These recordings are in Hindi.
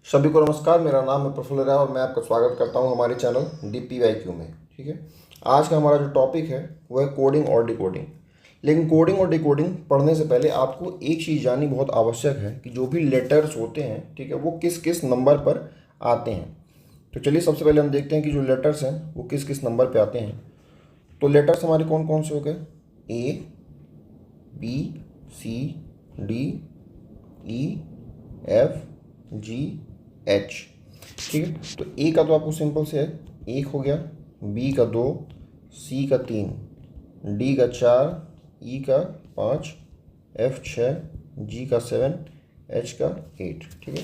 सभी को नमस्कार। मेरा नाम है प्रफुल्ल राय और मैं आपका स्वागत करता हूं हमारे चैनल DPYQ में। ठीक है, आज का हमारा जो टॉपिक है वो है कोडिंग और डिकोडिंग। लेकिन कोडिंग और डिकोडिंग पढ़ने से पहले आपको एक चीज़ जाननी बहुत आवश्यक है कि जो भी लेटर्स होते हैं, ठीक है, वो किस किस नंबर पर आते हैं। तो चलिए सबसे पहले हम देखते हैं कि जो लेटर्स हैं वो किस किस नंबर पर आते हैं। तो लेटर्स हमारे कौन कौन से हो गए? A, B, C, D, E, F, G, H। ठीक है, तो ए का तो आपको सिंपल से है, एक हो गया, बी का दो, सी का तीन, डी का चार, ई का पाँच, एफ छः, जी का सेवन, एच का एट। ठीक है,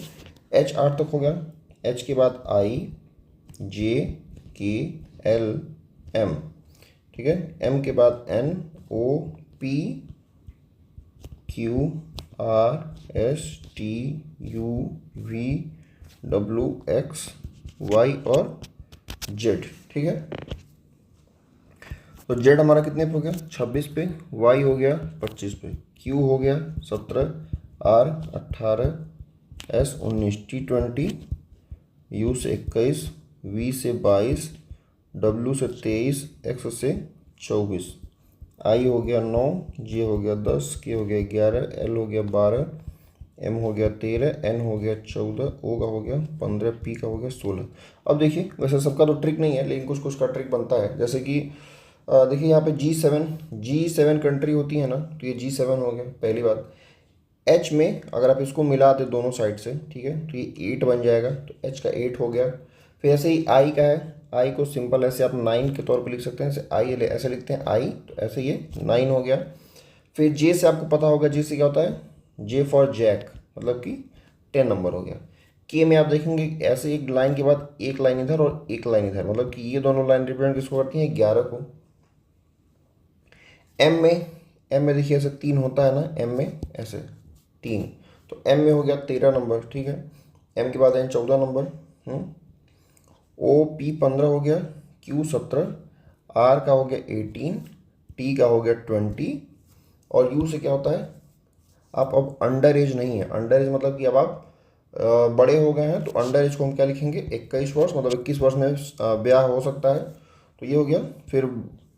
एच आठ तक हो गया। एच के बाद आई, जे, के, एल, एम। ठीक है, एम के बाद N, O, P, Q, R, S, T, U, V, W, X, Y और जेड। ठीक है, तो जेड हमारा कितने पे हो गया? 26 पे। वाई हो गया 25 पे। क्यू हो गया 17, आर 18, एस 19, टी 20, यू से 21, वी से 22, डब्ल्यू से 23, एक्स से 24, आई हो गया 9, जे हो गया 10, के हो गया 11, एल हो गया 12, एम हो गया 13, एन हो गया 14, ओ का हो गया 15, पी का हो गया 16। अब देखिए, वैसे सबका तो ट्रिक नहीं है लेकिन कुछ कुछ का ट्रिक बनता है। जैसे कि देखिए यहाँ पे G7 कंट्री होती है ना, तो ये G7 हो गया पहली बात। एच में अगर आप इसको मिला दे दोनों साइड से, ठीक है, तो ये 8 बन जाएगा, तो एच का 8 हो गया। फिर ऐसे ही आई का है, आई को सिंपल ऐसे आप 9 के तौर पे लिख सकते हैं। ऐसे आई ऐसे लिखते हैं आई, तो ऐसे ये 9 हो गया। फिर जे से आपको पता होगा, जे से क्या होता है? जे फॉर जैक, मतलब कि 10 नंबर हो गया। के में आप देखेंगे ऐसे एक लाइन के बाद एक लाइन इधर और एक लाइन इधर, मतलब कि ये दोनों लाइन रिप्रेजेंट किसको करती हैं? 11 को। एम में देखिए ऐसे 3 होता है ना, एम में ऐसे 3, तो एम में हो गया 13 नंबर। ठीक है, एम के बाद एन 14 नंबर, ओ पी 15 हो गया, क्यू 17, आर का हो गया 18, टी का हो गया 20, और यू से क्या होता है? आप अब अंडर एज नहीं है। अंडर एज मतलब कि अब आप बड़े हो गए हैं, तो अंडर एज को हम क्या लिखेंगे? 21 वर्ष, मतलब 21 वर्ष में ब्याह हो सकता है। तो ये हो गया। फिर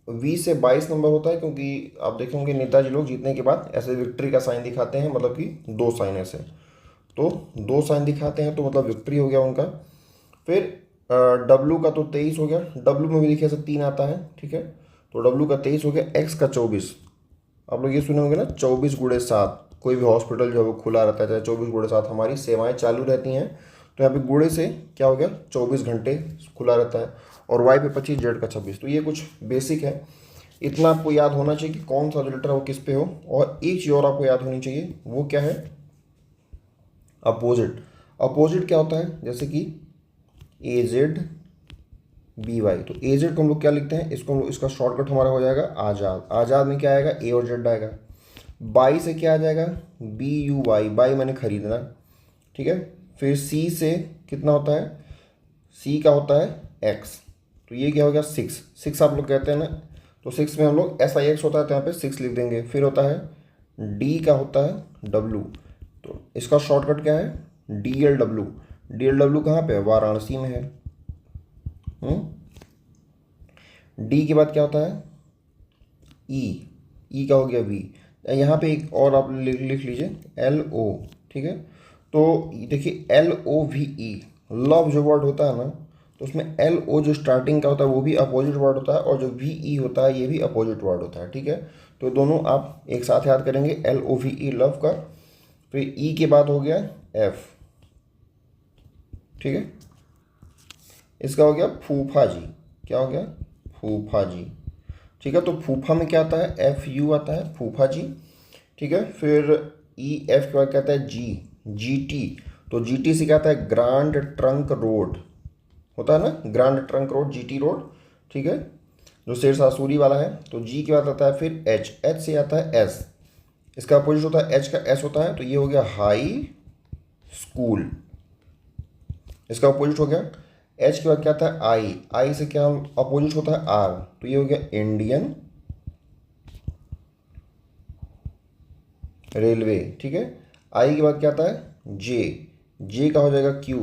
वी से 22 नंबर होता है, क्योंकि आप देखेंगे नेताजी लोग जीतने के बाद ऐसे विक्ट्री का साइन दिखाते हैं, मतलब कि 2 साइन ऐसे, तो 2 साइन दिखाते हैं, तो मतलब विक्ट्री हो गया उनका। फिर डब्लू का तो 23 हो गया। डब्लू में भी देखिए ऐसे 3 आता है। ठीक है, तो डब्लू का 23 हो गया। एक्स का 24, आप लोग ये सुने होंगे ना, 24 × 7। कोई भी हॉस्पिटल जो है वो खुला रहता है, चाहे 24 × 7 हमारी सेवाएं चालू रहती हैं। तो यहाँ पे गुड़े से क्या हो गया? 24 घंटे खुला रहता है। और वाई पे 25, जेड का 26। तो ये कुछ बेसिक है, इतना आपको याद होना चाहिए कि कौन सा जो लेटर है वो किस पे हो। और एक चीज़ और आपको याद होनी चाहिए, वो क्या है? अपोजिट। अपोजिट क्या होता है? जैसे कि AZBY, तो AZ को हम लोग क्या लिखते हैं? इसको हम लोग, इसका शॉर्टकट हमारा हो जाएगा आज़ाद। आज़ाद में क्या आएगा? ए और जेड आएगा। बाई से क्या आ जाएगा? BUY, बाई मैंने खरीदना। ठीक है, फिर सी से कितना होता है? सी का होता है एक्स, तो ये क्या हो गया? 6। 6 आप लोग कहते हैं ना, तो 6 में हम लोग SIX होता है, तो यहाँ पे 6 लिख देंगे। फिर होता है डी का होता है डब्लू, तो इसका शॉर्टकट क्या है? DLW। DLW कहाँ पे है? वाराणसी में है। डी के बाद क्या होता है? ई। ई का हो गया वी। यहाँ पे एक और आप लिख लीजिए LO। ठीक है, तो देखिए LOVE, लव जो वर्ड होता है ना, तो उसमें LO जो स्टार्टिंग का होता है वो भी अपोजिट वर्ड होता है, और जो VE होता है ये भी अपोजिट वर्ड होता है। ठीक है, तो दोनों आप एक साथ याद करेंगे, LOVE लव का। फिर ई के बाद हो गया F। ठीक है, इसका हो गया फूफा जी। क्या हो गया? फूफा जी। ठीक है, तो फूफा में क्या आता है? FU आता है, फूफा जी। ठीक है, फिर EF के बाद क्या आता है? GT। तो GT से क्या आता है? ग्रांड ट्रंक रोड होता है ना, grand trunk road, GT road. ठीक है, जो शेरशाह सूरी वाला है। तो G के बाद आता है फिर H से आता है S, इसका अपोजिट होता है H का S होता है, तो ये हो गया हाई स्कूल, इसका अपोजिट हो गया। H के बाद क्या आता है? आई से क्या अपोजिट होता है? R, तो ये हो गया इंडियन रेलवे। ठीक है, आई के बाद क्या आता है? J जे का हो जाएगा क्यू,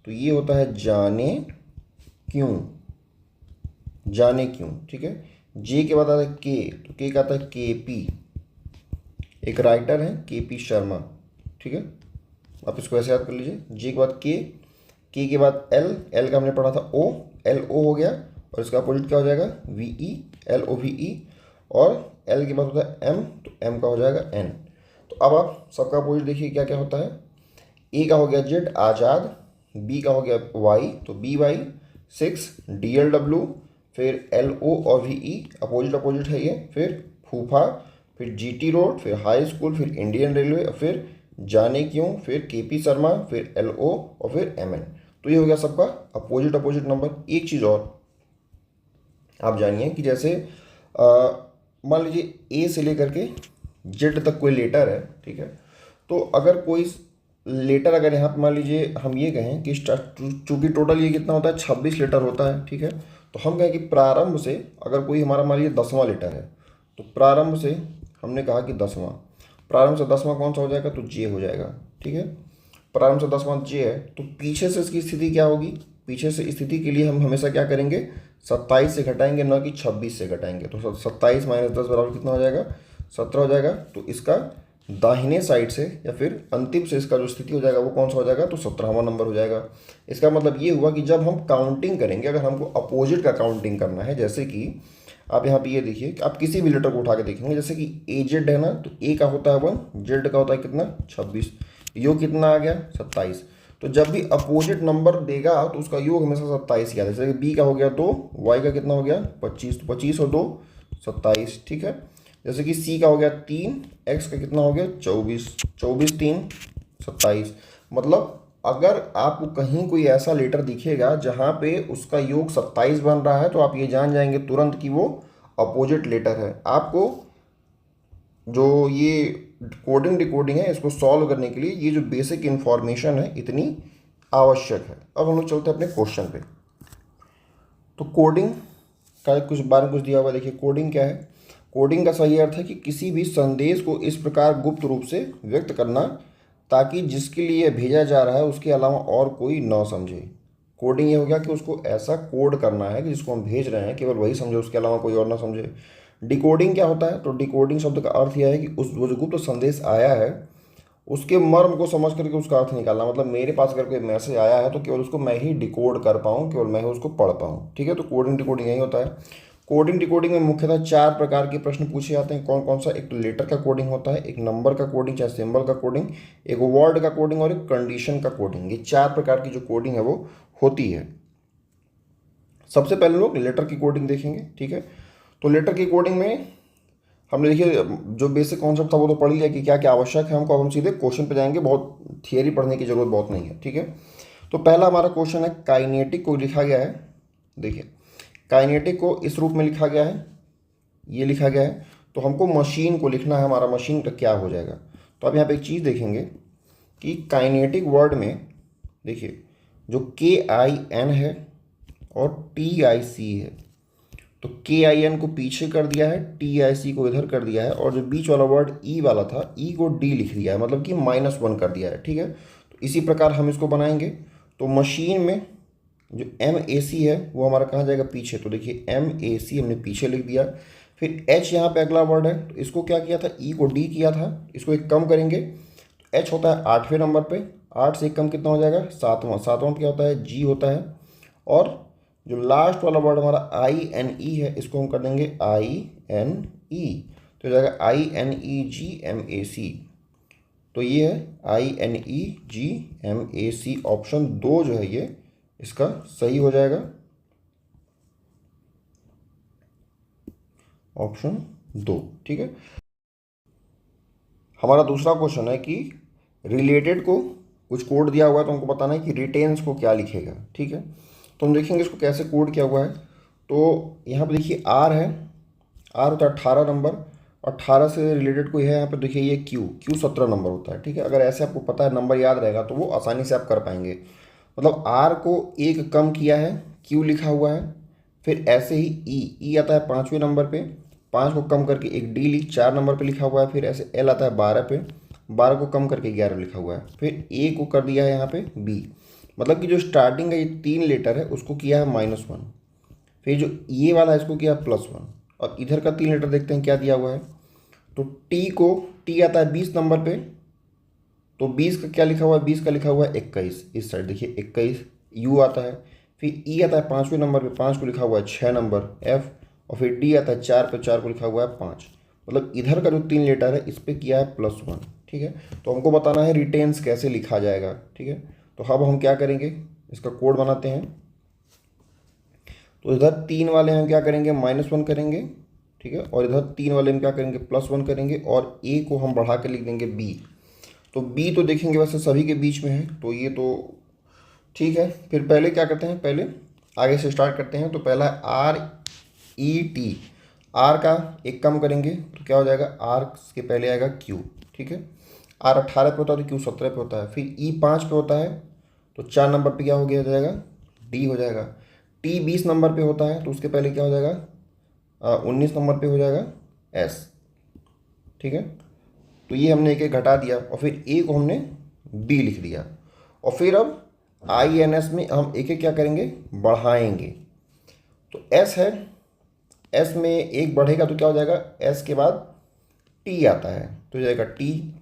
तो ये होता है जाने क्यों, जाने क्यों, ठीक है। जे के बाद आता है के, तो के का आता है के पी, एक राइटर है के पी शर्मा, ठीक है। आप इसको ऐसे याद कर लीजिए, जे के बाद के के बाद एल, एल का हमने पढ़ा था ओ, एल ओ हो गया, और इसका अपोजिट क्या हो जाएगा V E, L O V E, और एल के बाद होता है एम, तो एम का हो जाएगा एन। तो अब आप सबका अपोजिट देखिए क्या क्या होता है। ए का हो गया जेड आज़ाद, बी का हो गया वाई, तो B Y 6, D L W, फिर एल ओ और वी ई, अपोजिट अपोजिट है ये, फिर फूफा, फिर जी टी रोड, फिर हाई स्कूल, फिर इंडियन रेलवे, फिर जाने क्यों, फिर के पी शर्मा, फिर एल ओ, और फिर एम एन। तो ये हो गया सबका अपोजिट अपोजिट नंबर। एक चीज़ और आप जानिए कि जैसे मान लीजिए ए से लेकर के जेड तक कोई लेटर है, ठीक है। तो अगर कोई लेटर, अगर यहाँ पे मान लीजिए हम ये कहें कि चूंकि टोटल ये कितना होता है 26 लेटर होता है, ठीक है। तो हम कहें कि प्रारंभ से अगर कोई हमारा मान लीजिए 10वां लेटर है, तो प्रारंभ से हमने कहा कि 10वां, प्रारंभ से 10वां कौन सा हो जाएगा, तो जे हो जाएगा, ठीक है। प्रारंभ से 10वां जे है, तो पीछे से इसकी स्थिति क्या होगी, पीछे से स्थिति के लिए हम हमेशा क्या करेंगे, 27 से घटाएंगे, ना कि 26 से घटाएंगे। तो 27 माइनस 10 बराबर कितना हो जाएगा, 17 हो जाएगा। तो इसका दाहिने साइड से या फिर अंतिम से इसका जो स्थिति हो जाएगा वो कौन सा हो जाएगा, तो 17वां नंबर हो जाएगा। इसका मतलब ये हुआ कि जब हम काउंटिंग करेंगे, अगर हमको अपोजिट का काउंटिंग करना है, जैसे कि आप यहाँ पे ये देखिए कि आप किसी भी लेटर को उठा के देखेंगे, जैसे कि ए जेड है ना, तो ए का होता है 1, जेड का होता है कितना 26, योग कितना आ गया 27। तो जब भी अपोजिट नंबर देगा तो उसका योग हमेशा 27 ही आता है। जैसे कि बी का हो गया 2, वाई का कितना हो गया 25, तो 25 और 2 27, ठीक है। जैसे कि सी का हो गया 3, एक्स का कितना हो गया 24, 24 3 27। मतलब अगर आपको कहीं कोई ऐसा लेटर दिखेगा जहाँ पे उसका योग 27 बन रहा है, तो आप ये जान जाएंगे तुरंत कि वो अपोजिट लेटर है। आपको जो ये कोडिंग डिकोडिंग है, इसको सॉल्व करने के लिए ये जो बेसिक इन्फॉर्मेशन है इतनी आवश्यक है। अब हम लोग चलते हैं अपने क्वेश्चन पे। तो कोडिंग का कुछ बारे में कुछ दिया हुआ, देखिए कोडिंग क्या है। कोडिंग का सही अर्थ है कि किसी भी संदेश को इस प्रकार गुप्त रूप से व्यक्त करना ताकि जिसके लिए भेजा जा रहा है उसके अलावा और कोई न समझे। कोडिंग ये हो गया कि उसको ऐसा कोड करना है कि जिसको हम भेज रहे हैं केवल वही समझे, उसके अलावा कोई और ना समझे। डिकोडिंग क्या होता है, तो डिकोडिंग शब्द का अर्थ यह है कि उस वो जो गुप्त संदेश आया है उसके मर्म को समझ करके उसका अर्थ निकालना। मतलब मेरे पास अगर कोई मैसेज आया है तो केवल उसको मैं ही डिकोड कर पाऊँ, केवल मैं ही उसको पढ़ पाऊँ, ठीक है। तो कोडिंग डिकोडिंग यही होता है। कोडिंग डिकोडिंग में मुख्यतः 4 प्रकार के प्रश्न पूछे जाते हैं। कौन कौन सा, एक तो लेटर का कोडिंग होता है, एक नंबर का कोडिंग चाहे सिंबल का कोडिंग, एक वर्ड का कोडिंग और एक कंडीशन का कोडिंग। ये 4 प्रकार की जो कोडिंग है वो होती है। सबसे पहले लोग लेटर की कोडिंग देखेंगे, ठीक है। तो लेटर की कोडिंग में हमने देखिए जो बेसिक कॉन्सेप्ट था वो तो पढ़ लिया कि क्या क्या आवश्यक है हमको। अब हम सीधे क्वेश्चन पे जाएंगे, बहुत थियरी पढ़ने की जरूरत बहुत नहीं है, ठीक है। तो पहला हमारा क्वेश्चन है काइनेटिक को लिखा गया है। देखिए काइनेटिक को इस रूप में लिखा गया है, ये लिखा गया है। तो हमको मशीन को लिखना है, हमारा मशीन का क्या हो जाएगा। तो आप यहाँ पे एक चीज़ देखेंगे कि काइनेटिक वर्ड में देखिए जो KIN है और TIC है, तो KIN को पीछे कर दिया है, TIC को इधर कर दिया है, और जो बीच वाला वर्ड E वाला था, E को D लिख दिया है, मतलब कि -1 कर दिया है, ठीक है। तो इसी प्रकार हम इसको बनाएंगे। तो मशीन में जो MAC है वो हमारा कहाँ जाएगा, पीछे। तो देखिए MAC हमने पीछे लिख दिया। फिर H यहाँ पे अगला वर्ड है, तो इसको क्या किया था, E को D किया था, इसको एक कम करेंगे। तो H होता है 8वें नंबर पे, 8 से एक कम कितना हो जाएगा 7वां, 7वां क्या होता है G होता है। और जो लास्ट वाला वर्ड हमारा INE है, इसको हम कर देंगे INE, तो हो जाएगा INEGMAC। तो ये है INEGMAC, ऑप्शन 2 जो है ये इसका सही हो जाएगा, ऑप्शन 2, ठीक है। हमारा दूसरा क्वेश्चन है कि रिलेटेड को कुछ कोड दिया हुआ है, तो हमको बताना है कि रिटेन्स को क्या लिखेगा, ठीक है। तो हम देखेंगे इसको कैसे कोड किया हुआ है। तो यहाँ पे देखिए R है, R होता है 18 नंबर, 18 से रिलेटेड कोई है यहाँ पे देखिए ये Q 17 नंबर होता है, ठीक है। अगर ऐसे आपको पता है, नंबर याद रहेगा, तो वो आसानी से आप कर पाएंगे। मतलब R को एक कम किया है, Q लिखा हुआ है। फिर ऐसे ही E आता है 5वें नंबर पे, 5 को कम करके एक D 4 नंबर पे लिखा हुआ है। फिर ऐसे L आता है 12 पे, 12 को कम करके 11 लिखा हुआ है, फिर ए को कर दिया है यहाँ पे बी, मतलब कि जो स्टार्टिंग का ये 3 लेटर है उसको किया है -1, फिर जो ये वाला है इसको किया +1, और इधर का 3 लेटर देखते हैं क्या दिया हुआ है। तो टी आता है 20 नंबर पे, तो 20 का क्या लिखा हुआ है, 20 का लिखा हुआ है 21, इस साइड देखिए 21, यू आता है। फिर ई आता है 5वें नंबर पे, 5 को लिखा हुआ है 6 नंबर एफ, और फिर डी आता है 4 पे, 4 को लिखा हुआ है 5, मतलब इधर का जो 3 लेटर है इस पर किया है +1, ठीक है। तो हमको बताना है रिटेंस कैसे लिखा जाएगा, ठीक है। तो अब हम क्या करेंगे, इसका कोड बनाते हैं। तो इधर 3 वाले हम क्या करेंगे, -1 करेंगे, ठीक है, और इधर 3 वाले हम क्या करेंगे, +1 करेंगे, और ए को हम बढ़ा के लिख देंगे बी। तो बी तो देखेंगे वैसे सभी के बीच में है, तो ये तो ठीक है। फिर पहले क्या करते हैं, पहले आगे से स्टार्ट करते हैं। तो पहला है RET, आर का एक कम करेंगे तो क्या हो जाएगा, आर के पहले आएगा क्यू, ठीक है। आर 18 पे होता है तो क्यू 17 पे होता है। फिर ई 5 पे होता है तो 4 नंबर पे क्या हो गया जाएगा, डी हो जाएगा। टी 20 नंबर पे होता है तो उसके पहले क्या हो जाएगा, 19 नंबर पे हो जाएगा एस, ठीक है। तो ये हमने एक एक घटा दिया, और फिर ए को हमने बी लिख दिया, और फिर अब INS में हम एक एक क्या करेंगे, बढ़ाएंगे। तो एस है, एस में एक बढ़ेगा तो क्या हो जाएगा, एस के बाद टी आता है तो हो जाएगा टी।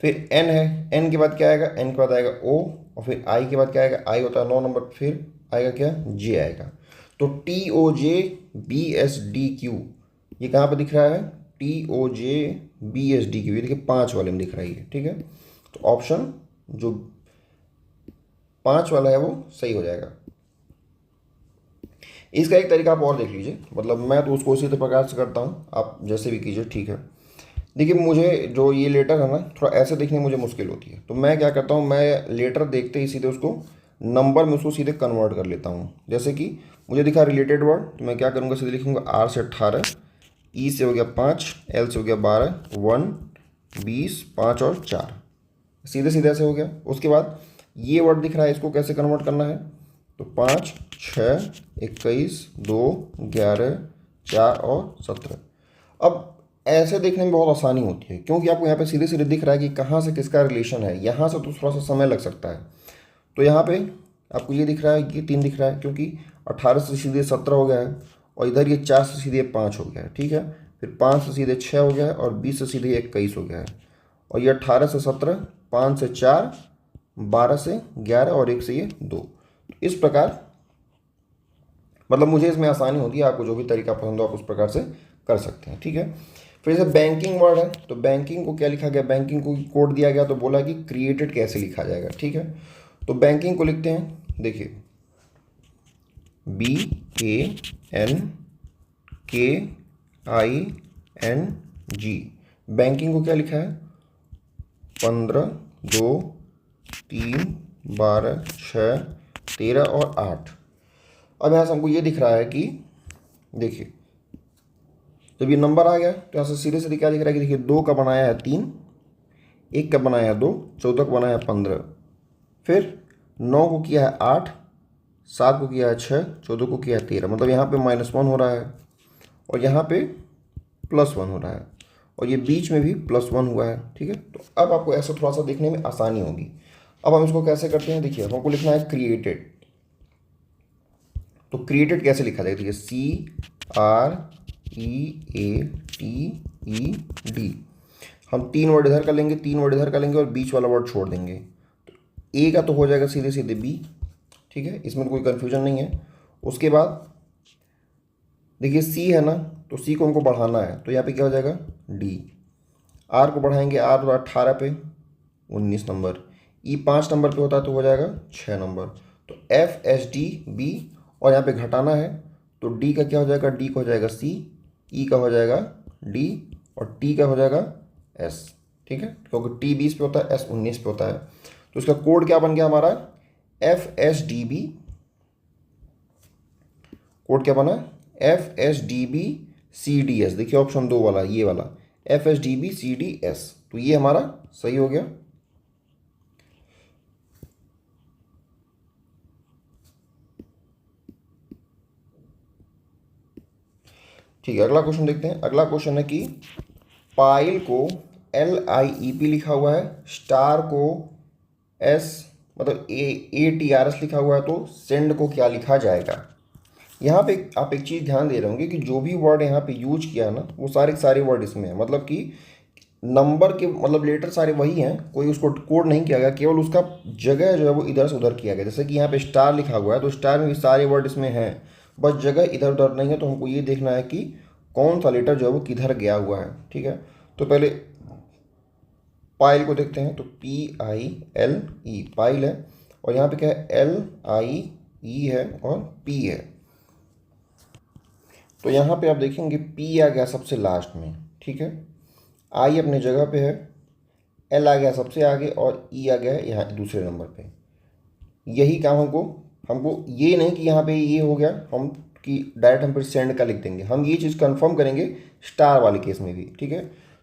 फिर एन है, एन के बाद क्या आएगा, एन के बाद आएगा ओ, और फिर आई के बाद क्या आएगा, आई होता है 9 नंबर, फिर आएगा क्या, जे आएगा। तो TOJBSDQ ये कहाँ पे दिख रहा है, TOJBSDQ ये देखिए 5 वाले में दिख रहा है, ठीक है। तो ऑप्शन जो 5 वाला है वो सही हो जाएगा। इसका एक तरीका आप और देख लीजिए, मतलब मैं तो उसको इसी प्रकार से करता हूँ, आप जैसे भी कीजिए, ठीक है। देखिए मुझे जो ये लेटर है ना थोड़ा ऐसे देखने में मुझे मुश्किल होती है, तो मैं क्या करता हूँ, मैं लेटर देखते ही सीधे उसको नंबर में उसको सीधे कन्वर्ट कर लेता हूँ। जैसे कि मुझे दिखा रिलेटेड वर्ड, तो मैं क्या करूँगा, सीधे लिखूँगा आर से 18, ई से हो गया 5, एल से हो गया 12, 1, 20, 5 और 4, सीधे सीधे ऐसे हो गया। उसके बाद ये वर्ड दिख रहा है, इसको कैसे कन्वर्ट करना है, तो 5, 6, 21, 2, 11, 4 और 17। अब ऐसे देखने में बहुत आसानी होती है, क्योंकि आपको यहाँ पे सीधे सीधे दिख रहा है कि कहाँ से किसका रिलेशन है। यहाँ से तो थोड़ा सा समय लग सकता है, तो यहाँ पे आपको ये दिख रहा है, ये 3 दिख रहा है, क्योंकि 18 से सीधे 17 हो गया है, और इधर ये 4 से सीधे 5 हो गया है, ठीक है। फिर 5 से सीधे 6 हो गया है, और 20 से सीधे 21 हो गया है, और ये 18 से 17, 5 से 4, 12 से 11 और 1 से ये 2। इस प्रकार मतलब मुझे इसमें आसानी होती है, आपको जो भी तरीका पसंद हो आप उस प्रकार से कर सकते हैं, ठीक है। फिर जैसे बैंकिंग वर्ड है, तो बैंकिंग को क्या लिखा गया, बैंकिंग को कोड दिया गया, तो बोला कि क्रिएटेड कैसे लिखा जाएगा, ठीक है। तो बैंकिंग को लिखते हैं, देखिए BANKING, बैंकिंग को क्या लिखा है, 15, 2, 3, 12, 6, 13 और 8। अब यहाँ से हमको ये दिख रहा है कि देखिए जब ये नंबर आ गया तो यहाँ से सीधे सीधे क्या दिख रहा है कि देखिए 2 का बनाया है 3, 1 का बनाया है 2, 14 का बनाया है 15, फिर 9 को किया है 8, 7 को किया है 6, 14 को किया है 13, मतलब यहाँ पे -1 हो रहा है, और यहाँ पे +1 हो रहा है, और ये बीच में भी +1 हुआ है, ठीक है। तो अब आपको ऐसा थोड़ा सा देखने में आसानी होगी। अब हम इसको कैसे करते हैं, देखिए हमको लिखना है क्रिएटेड। तो क्रिएटेड कैसे लिखा जाएगा, देखिए CREATED। हम 3 वर्ड इधर का लेंगे, 3 वर्ड इधर का लेंगे, और बीच वाला वर्ड छोड़ देंगे। तो ए का तो हो जाएगा सीधे सीधे बी, ठीक है, इसमें कोई कन्फ्यूजन नहीं है। उसके बाद देखिए सी है ना, तो सी को हमको बढ़ाना है, तो यहाँ पे क्या हो जाएगा, डी। आर को बढ़ाएंगे, आर 18 पे 19 नंबर, ई 5 नंबर पे होता है तो हो जाएगा 6 नंबर। तो FSDB, और यहाँ पे घटाना है तो डी का क्या हो जाएगा, डी का हो जाएगा सी, ई का हो जाएगा डी, और टी का हो जाएगा एस, ठीक है, क्योंकि टी 20 पे होता है, एस 19 पे होता है। तो इसका कोड क्या बन गया हमारा, FSDB। कोड क्या बना, FSDB-CDS, देखिए ऑप्शन 2 वाला, ये वाला FSDB-CDS, तो ये हमारा सही हो गया। ठीक है, अगला क्वेश्चन देखते हैं। अगला क्वेश्चन है कि पायल को LIEP लिखा हुआ है, स्टार को S मतलब ATRS लिखा हुआ है, तो सेंड को क्या लिखा जाएगा। यहाँ पे आप एक चीज़ ध्यान दे रहे होंगे कि जो भी वर्ड यहाँ पे यूज किया ना वो सारे के सारे वर्ड इसमें है, मतलब कि नंबर के मतलब लेटर सारे वही हैं, कोई उसको कोड नहीं किया गया, केवल उसका जगह जो है वो इधर से उधर किया गया। जैसे कि यहाँ पे स्टार लिखा हुआ है तो स्टार में भी सारे वर्ड इसमें हैं, बस जगह इधर उधर नहीं है। तो हमको ये देखना है कि कौन सा लेटर जो है वो किधर गया हुआ है, ठीक है। तो पहले पाइल को देखते हैं, तो PILE पाइल है, और यहाँ पे क्या है LIE है और P है। तो यहाँ पे आप देखेंगे P आ गया सबसे लास्ट में, ठीक है, I अपने जगह पे है, L आ गया सबसे आगे और E आ गया है यहाँ दूसरे नंबर पे। यही काम हमको हमको ये नहीं कि यहाँ पे ये हो गया हम कि डायरेक्ट हम फिर सेंड का लिख देंगे, हम ये चीज़ कंफर्म करेंगे स्टार वाले केस में भी, ठीक है।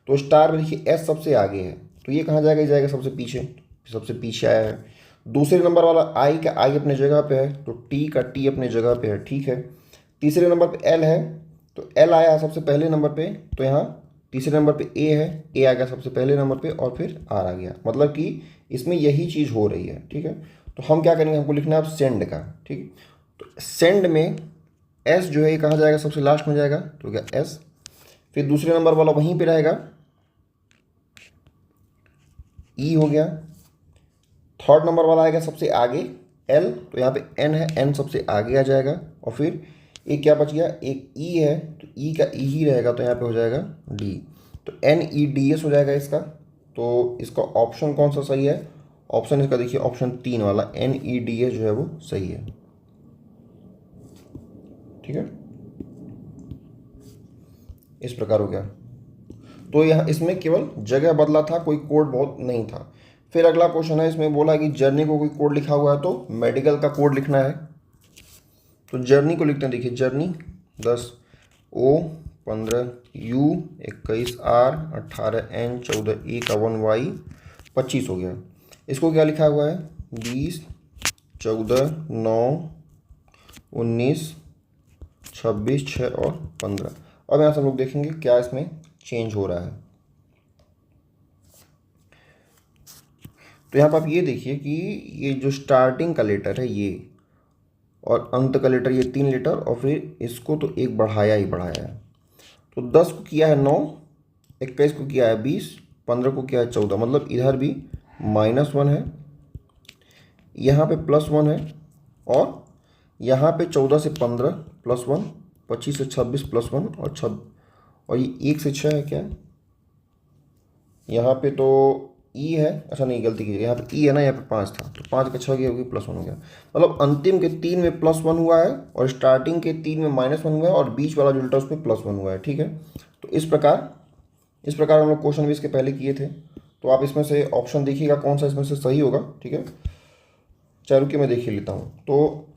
तो स्टार में देखिए S सबसे आगे है, तो ये कहाँ जाएगा, ये जाएगा सबसे पीछे आया है। दूसरे नंबर वाला I का I अपने जगह पे है, तो T का T अपने जगह पे है, ठीक है। तीसरे नंबर पे L है, तो L आया सबसे पहले नंबर पे, तो यहाँ तीसरे नंबर पे A है, A आ गया सबसे पहले नंबर पे और फिर R आ गया, मतलब कि इसमें यही चीज़ हो रही है, ठीक है। तो हम क्या करेंगे, हमको लिखना है अब सेंड का, ठीक है। तो सेंड में S जो है ये कहाँ जाएगा, सबसे लास्ट में जाएगा, तो क्या S, फिर दूसरे नंबर वाला वहीं पे रहेगा, E हो गया। थर्ड नंबर वाला आएगा सबसे आगे L, तो यहाँ पे N है, N सबसे आगे आ जाएगा, और फिर एक क्या बच गया, एक E है, तो E का E ही रहेगा, तो यहाँ पे हो जाएगा D, तो NEDS हो जाएगा इसका। तो इसका ऑप्शन कौन सा सही है, ऑप्शन इसका देखिए ऑप्शन 3 वाला NEDS जो है वो सही है, ठीक है। इस प्रकार हो गया। तो यहाँ इसमें केवल जगह बदला था, कोई कोड बहुत नहीं था। फिर अगला क्वेश्चन है, इसमें बोला कि जर्नी को कोई कोड लिखा हुआ है तो मेडिकल का कोड लिखना है। तो जर्नी को लिखते हैं, देखिए journey 10O 15U 21R 18N 14E का 1Y 25 हो गया। इसको क्या लिखा हुआ है, 20 14 9 19 26 6 और 15। अब यहाँ से हम लोग देखेंगे क्या इसमें चेंज हो रहा है। तो यहाँ पर आप ये देखिए कि ये जो स्टार्टिंग का लेटर है ये, और अंत का लेटर ये 3 लेटर, और फिर इसको तो एक बढ़ाया ही बढ़ाया है। तो 10 को किया है 9, 21 को किया है 20, 15 को किया है 14, मतलब इधर भी -1 है, यहाँ पे +1 है, और यहाँ पे 14 से 15 +1, 25 से 26 +1 और ये 1 से 6 है क्या, यहाँ पे तो E है, अच्छा नहीं गलती कीजिए, यहाँ पे E है ना, यहाँ पे 5 था, तो 5 का 6 गया होगी +1 हो गया। मतलब अंतिम के 3 में +1 हुआ है और स्टार्टिंग के 3 में -1 हुआ है, और बीच वाला जो उल्टा उस पर +1 हुआ है, ठीक है। तो इस प्रकार हम लोग क्वेश्चन भी इसके पहले किए थे। तो आप इसमें से ऑप्शन देखिएगा कौन सा इसमें से सही होगा, ठीक है। चलो रुकिए मैं देख ही लेता हूँ। तो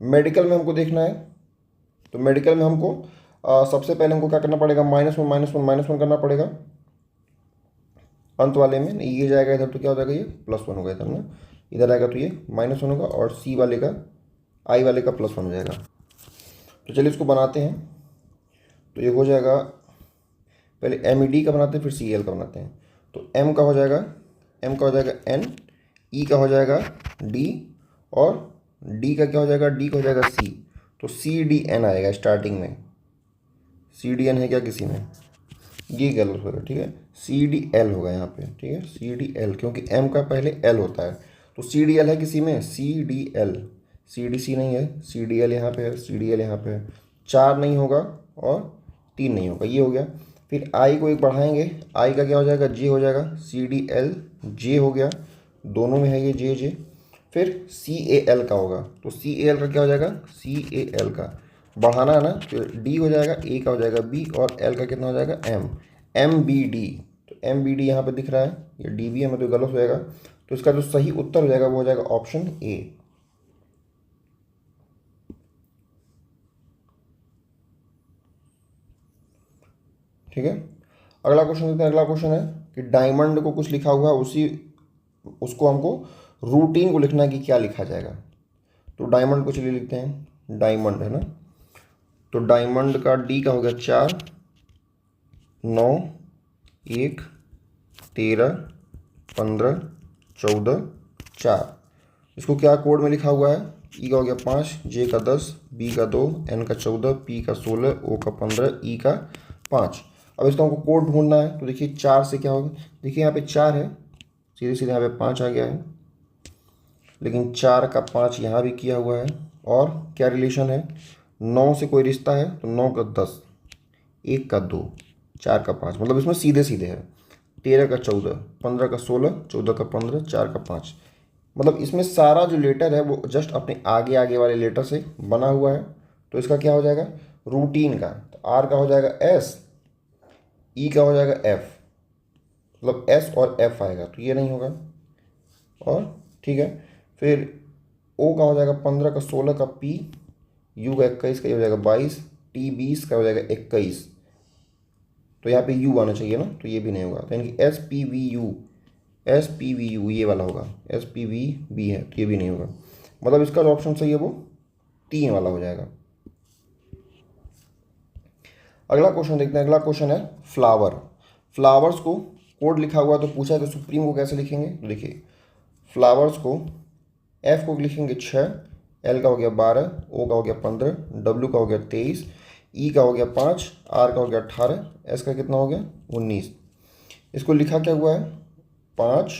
मेडिकल में हमको देखना है, तो मेडिकल में हमको सबसे पहले हमको क्या करना पड़ेगा, -1 करना पड़ेगा अंत वाले में। ये जाएगा इधर तो क्या हो जाएगा, ये +1 होगा इधर ना, इधर आएगा तो ये -1 होगा, और I वाले का +1 हो जाएगा। तो चलिए इसको बनाते हैं। तो ये हो जाएगा, पहले MED का बनाते हैं फिर CL का बनाते हैं। तो M का हो जाएगा N, E का हो जाएगा D, और D का क्या हो जाएगा, D का हो जाएगा C। तो CDN आएगा स्टार्टिंग में, CDN है क्या किसी में, ये गलत होगा, ठीक है। CDL होगा यहाँ पे, ठीक है, CDL, क्योंकि M का पहले L होता है। तो CDL है किसी में, CDL, CDC नहीं है, CDL यहाँ पे है, CDL यहाँ पे है। 4 नहीं होगा और 3 नहीं होगा, ये हो गया। फिर I को एक बढ़ाएंगे, I का क्या हो जाएगा, J हो जाएगा, CDL J हो गया, दोनों में है ये J। फिर CAL का होगा, तो CAL का क्या हो जाएगा, CAL का बढ़ाना है ना, तो D हो जाएगा, A का हो जाएगा B, और L का कितना हो जाएगा M, MBD। तो MBD यहाँ पे दिख रहा है, ये DBM है तो गलत हो जाएगा। तो इसका जो सही उत्तर हो जाएगा वो हो जाएगा ऑप्शन A। ठीक है, अगला क्वेश्चन देखते हैं। अगला क्वेश्चन है कि डायमंड को कुछ लिखा हुआ है, उसको हमको रूटीन को लिखना है कि क्या लिखा जाएगा। तो डायमंड को चलिए लिखते हैं, डायमंड है ना, तो डायमंड का D का हो गया 4 9 1 13, 15, 14, 4। इसको क्या कोड में लिखा हुआ है? ई का हो गया 5, जे का 10, बी का 2, एन का 14, पी का 16, ओ का 15, ई का 5। अब इसका हमको कोड ढूंढना है। तो देखिए 4 से क्या होगा, देखिए यहाँ पे 4 है, सीधे सीधे यहाँ पे 5 आ गया है, लेकिन 4 का 5 यहाँ भी किया हुआ है। और क्या रिलेशन है? 9 से कोई रिश्ता है तो 9 का 10, 1 का 2, 4 का 5, मतलब इसमें सीधे सीधे है। 13 का 14, 15 का 16, 14 का 15, 4 का 5, मतलब इसमें सारा जो लेटर है वो जस्ट अपने आगे आगे वाले लेटर से बना हुआ है। तो इसका क्या हो जाएगा? रूटीन का। तो आर का हो जाएगा एस, ई का हो जाएगा एफ, मतलब एस और एफ आएगा, तो ये नहीं होगा। और ठीक है, फिर ओ का हो जाएगा 15 का 16 का पी, यू का 21 का ये हो जाएगा 22, टी 20 का हो जाएगा 21। तो यहाँ पे यू आना चाहिए ना, तो ये भी नहीं होगा। तो यानी कि S P V you, S P V you ये वाला होगा, एस पी वी बी है, तो ये भी नहीं होगा। मतलब इसका जो ऑप्शन सही है वो 3 वाला हो जाएगा। अगला क्वेश्चन देखते हैं। अगला क्वेश्चन है फ्लावर। फ्लावर्स को कोड लिखा हुआ है, तो पूछा है कि सुप्रीम को कैसे लिखेंगे। तो देखिए फ्लावर्स को एफ को लिखेंगे 6, एल का हो गया 12, ओ का हो गया 15, डब्ल्यू का हो गया 23, ई का हो गया 5, आर का हो गया 18, एस का कितना हो गया 19। इसको लिखा क्या हुआ है? 5,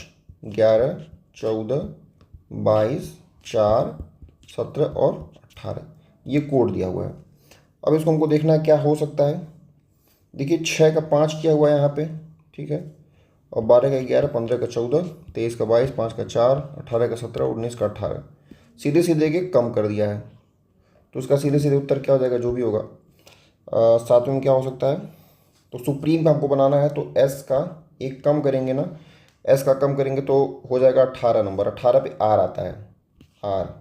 11, 14, 22, 4, 17 और 18, ये कोड दिया हुआ है। अब इसको हमको देखना है क्या हो सकता है। देखिए 6 का 5 किया हुआ है यहाँ पे, ठीक है, और 12 का 11, 15 का 14, 23 का 22, 5 का 4, 18 का 17, 19 का 18, सीधे सीधे के कम कर दिया है। तो उसका सीधे सीधे उत्तर क्या हो जाएगा, जो भी होगा। साथ में क्या हो सकता है? तो सुप्रीम का हमको बनाना है, तो एस का एक कम करेंगे ना, एस का कम करेंगे तो हो जाएगा 18 नंबर। 18 पे आर आता है, आर।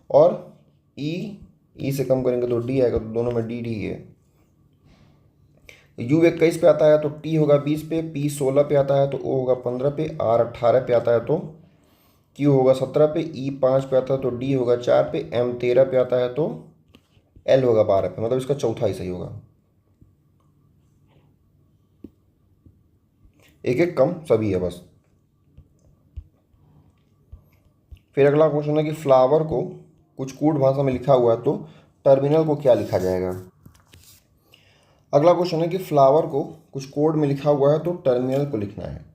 और ई से कम करेंगे तो डी आएगा, तो दोनों में डी डी है। यू 21 पे आता है तो टी होगा 20 पे, पी 16 पे आता है तो ओ होगा 15 पे, आर 18 पे आता है तो क्यू होगा 17 पे, ई 5 पे आता है तो डी होगा 4 पे, एम 13 पे आता है तो एल होगा 12 पे। मतलब इसका चौथा ही सही होगा, एक एक कम सभी है बस। फिर अगला क्वेश्चन है कि फ्लावर को कुछ कूट भाषा में लिखा हुआ है तो टर्मिनल को क्या लिखा जाएगा। अगला क्वेश्चन है कि फ्लावर को कुछ कोड में लिखा हुआ है तो टर्मिनल को लिखना है।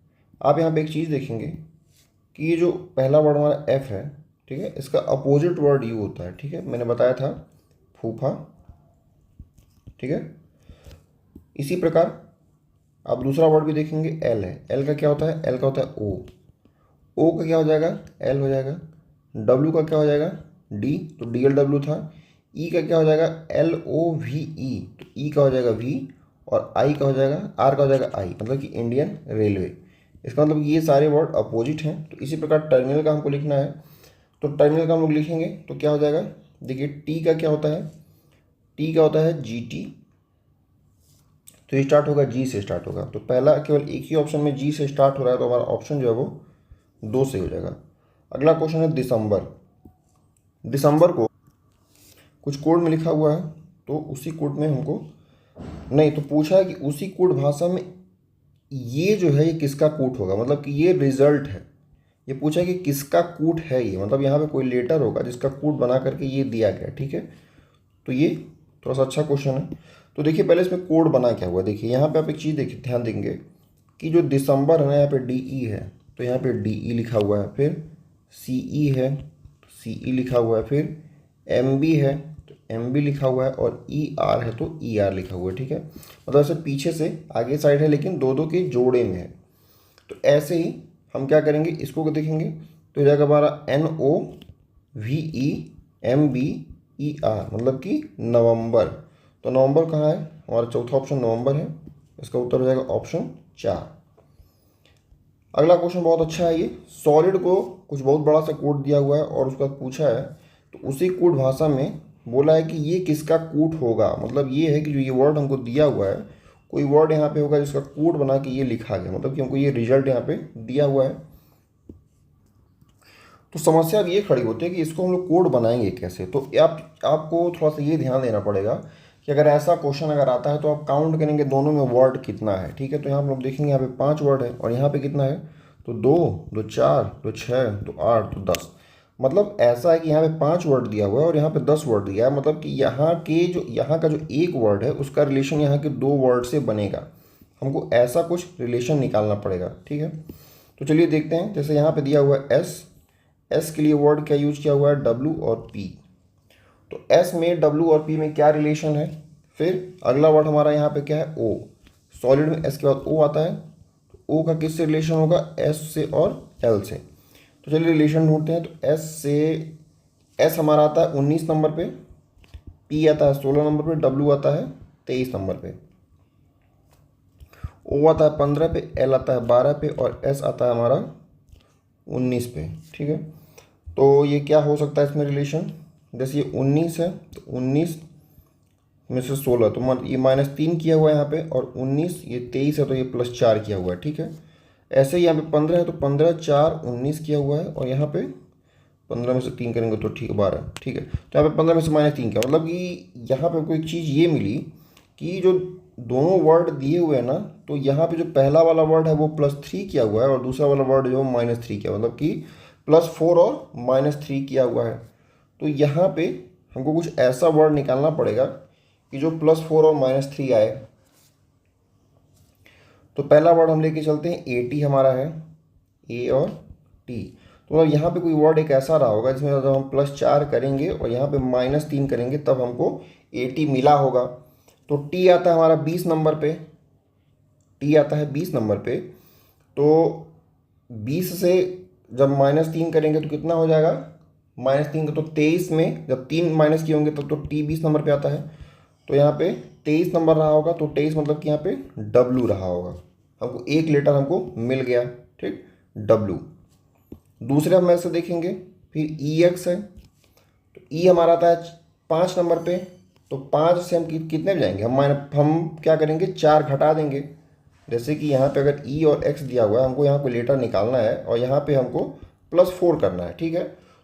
आप यहाँ पे एक चीज़ देखेंगे कि ये जो पहला वर्ड हमारा एफ है, ठीक है, इसका अपोजिट वर्ड यू होता है, ठीक है, मैंने बताया था फूफा, ठीक है। इसी प्रकार आप दूसरा वर्ड भी देखेंगे, एल है, एल का क्या होता है? एल का होता है ओ, ओ का क्या हो जाएगा? एल हो जाएगा। डब्ल्यू का क्या हो जाएगा? डी, तो डी एल डब्ल्यू था। ई का क्या हो जाएगा? एल ओ वी ई, तो ई का हो जाएगा वी, और आई का हो जाएगा, आर का हो जाएगा आई, मतलब कि इंडियन रेलवे। इसका मतलब ये सारे वर्ड अपोजिट हैं। तो इसी प्रकार टर्मिनल का हमको लिखना है, तो टर्मिनल का हम लोग लिखेंगे तो क्या हो जाएगा? देखिए टी का क्या होता है? टी का होता है जी टी, तो ये स्टार्ट होगा जी से स्टार्ट होगा। तो पहला केवल एक ही ऑप्शन में जी से स्टार्ट हो रहा है, तो हमारा ऑप्शन जो है वो 2 से हो जाएगा। अगला क्वेश्चन है दिसंबर। दिसंबर को कुछ कोड में लिखा हुआ है, तो उसी कोड में हमको नहीं, तो पूछा है कि उसी कोड भाषा में ये जो है ये किसका कूट होगा, मतलब कि ये रिजल्ट है। ये पूछा है कि किसका कूट है ये, मतलब यहाँ पे कोई लेटर होगा जिसका कूट बना करके ये दिया गया, ठीक है। तो ये थोड़ा सा अच्छा क्वेश्चन है। तो देखिए पहले इसमें कोड बना क्या हुआ, देखिए यहाँ पे आप एक चीज़ देखिए, ध्यान देंगे कि जो दिसंबर है ना, यहाँ पे डी ई है, तो यहाँ पे डी ई लिखा हुआ है, फिर सी ई है, सी ई लिखा हुआ है, फिर एम बी है तो एम बी लिखा हुआ है, और ई आर है तो ई आर लिखा हुआ है, ठीक है। मतलब ऐसे पीछे से आगे साइड है, लेकिन दो दो के जोड़े में है। तो ऐसे ही हम क्या करेंगे, इसको देखेंगे तो हो जाएगा हमारा N O V E M B E R, मतलब कि नवंबर। तो नवंबर कहाँ है? हमारा चौथा ऑप्शन नवंबर है, इसका उत्तर हो जाएगा ऑप्शन 4। अगला क्वेश्चन बहुत अच्छा है। ये सॉलिड को कुछ बहुत बड़ा सा कोड दिया हुआ है और उसका पूछा है, तो उसी कोड भाषा में बोला है कि ये किसका कूट होगा। मतलब ये है कि जो ये वर्ड हमको दिया हुआ है, कोई वर्ड यहाँ पे होगा जिसका कोड बना के ये लिखा गया, मतलब कि हमको ये रिजल्ट यहाँ पे दिया हुआ है। तो समस्या अब ये खड़ी होती है कि इसको हम लोग कोड बनाएंगे कैसे। तो आपको थोड़ा सा ये ध्यान देना पड़ेगा कि अगर ऐसा क्वेश्चन अगर आता है तो आप काउंट करेंगे दोनों में वर्ड कितना है, ठीक है। तो यहाँ हम लोग देखेंगे, यहाँ पे 5 वर्ड है और यहाँ पे कितना है, तो 2, 2 4, 2 6, तो 8, तो 10। मतलब ऐसा है कि यहाँ पे 5 वर्ड दिया हुआ है और यहाँ पे 10 वर्ड दिया है, मतलब कि यहाँ का जो एक वर्ड है उसका रिलेशन यहाँ के 2 वर्ड से बनेगा। हमको ऐसा कुछ रिलेशन निकालना पड़ेगा, ठीक है। तो चलिए देखते हैं। जैसे यहाँ पे दिया हुआ है एस के लिए वर्ड क्या यूज किया हुआ है, डब्ल्यू और पी। तो एस में, डब्ल्यू और पी में क्या रिलेशन है। फिर अगला वर्ड हमारा यहाँ पे क्या है, ओ। सॉलिड में एस के बाद ओ आता है, तो ओ का किससे रिलेशन होगा, एस से और एल से। तो चलिए रिलेशन ढूंढते हैं। तो एस से, एस हमारा आता है 19 नंबर पे, पी आता है 16 नंबर पे, डब्ल्यू आता है 23 नंबर पे, ओ आता है 15 पे, एल आता है 12 पे और एस आता है हमारा 19 पे, ठीक है। तो ये क्या हो सकता है इसमें रिलेशन, जैसे ये 19 है तो 19 में से 16, तो ये -3 किया हुआ है यहाँ पे, और 19 ये 23 है तो ये +4 किया हुआ है, ठीक है। ऐसे ही यहाँ पे 15 है तो 15 4 19 किया हुआ है, और यहाँ पे 15 में से 3 करेंगे तो ठीक 12, ठीक है। तो यहाँ पे 15 में से -3 किया, मतलब कि यहाँ पे कोई चीज़ ये मिली कि जो दोनों वर्ड दिए हुए हैं ना, तो यहाँ पे जो पहला वाला वर्ड है वो +3 किया हुआ है और दूसरा वाला वर्ड जो -3 किया, मतलब कि +4 और -3 किया हुआ है। तो यहाँ पे हमको कुछ ऐसा वर्ड निकालना पड़ेगा कि जो +4 और -3 आए। तो पहला वर्ड हम लेके चलते हैं, ए टी हमारा है, ए और टी। तो मतलब यहाँ पे कोई वर्ड एक ऐसा रहा होगा जिसमें जब हम +4 करेंगे और यहाँ पे -3 करेंगे तब हमको ए टी मिला होगा। तो टी आता है हमारा 20 नंबर पे, टी आता है 20 नंबर पे। तो 20 से जब -3 करेंगे तो कितना हो जाएगा, -3 का, तो 23 में जब 3 माइनस किए होंगे तब तो टी 20 नंबर पे आता है। तो यहाँ पे 23 नंबर रहा होगा, तो 23 मतलब कि यहाँ पे डब्लू रहा होगा। हमको एक लेटर हमको मिल गया, ठीक, डब्लू। दूसरे हम ऐसे देखेंगे, फिर ई एक्स है, तो ई हमारा आता है 5 नंबर पे। तो 5 से हम कितने पे जाएंगे, हम क्या करेंगे, 4 घटा देंगे। जैसे कि यहाँ पे अगर ई और एक्स दिया हुआ है, हमको यहाँ कोई लेटर निकालना है और यहाँ पे हमको +4 करना है, ठीक है।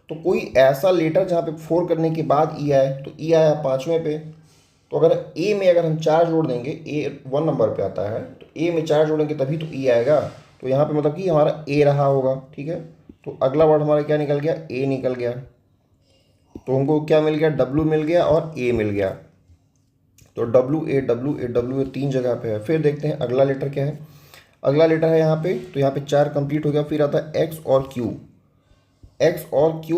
तो कोई ऐसा लेटर जहाँ पे 4 करने के बाद ई आए, तो ई आया 5वें पे। तो अगर ए में अगर हम 4 जोड़ देंगे, ए 1 नंबर पे आता है, तो ए में 4 जोड़ेंगे तभी तो ई आएगा। तो यहाँ पे मतलब कि हमारा ए रहा होगा, ठीक है। तो अगला वर्ड हमारा क्या निकल गया, ए निकल गया। तो हमको क्या मिल गया, डब्लू मिल गया और ए मिल गया। तो W A W A W A 3 जगह पे है। फिर देखते हैं अगला लेटर क्या है। अगला लेटर है यहाँ पे, तो यहाँ पे 4 कंप्लीट हो गया। फिर आता है एक्स और क्यू, एक्स और क्यू।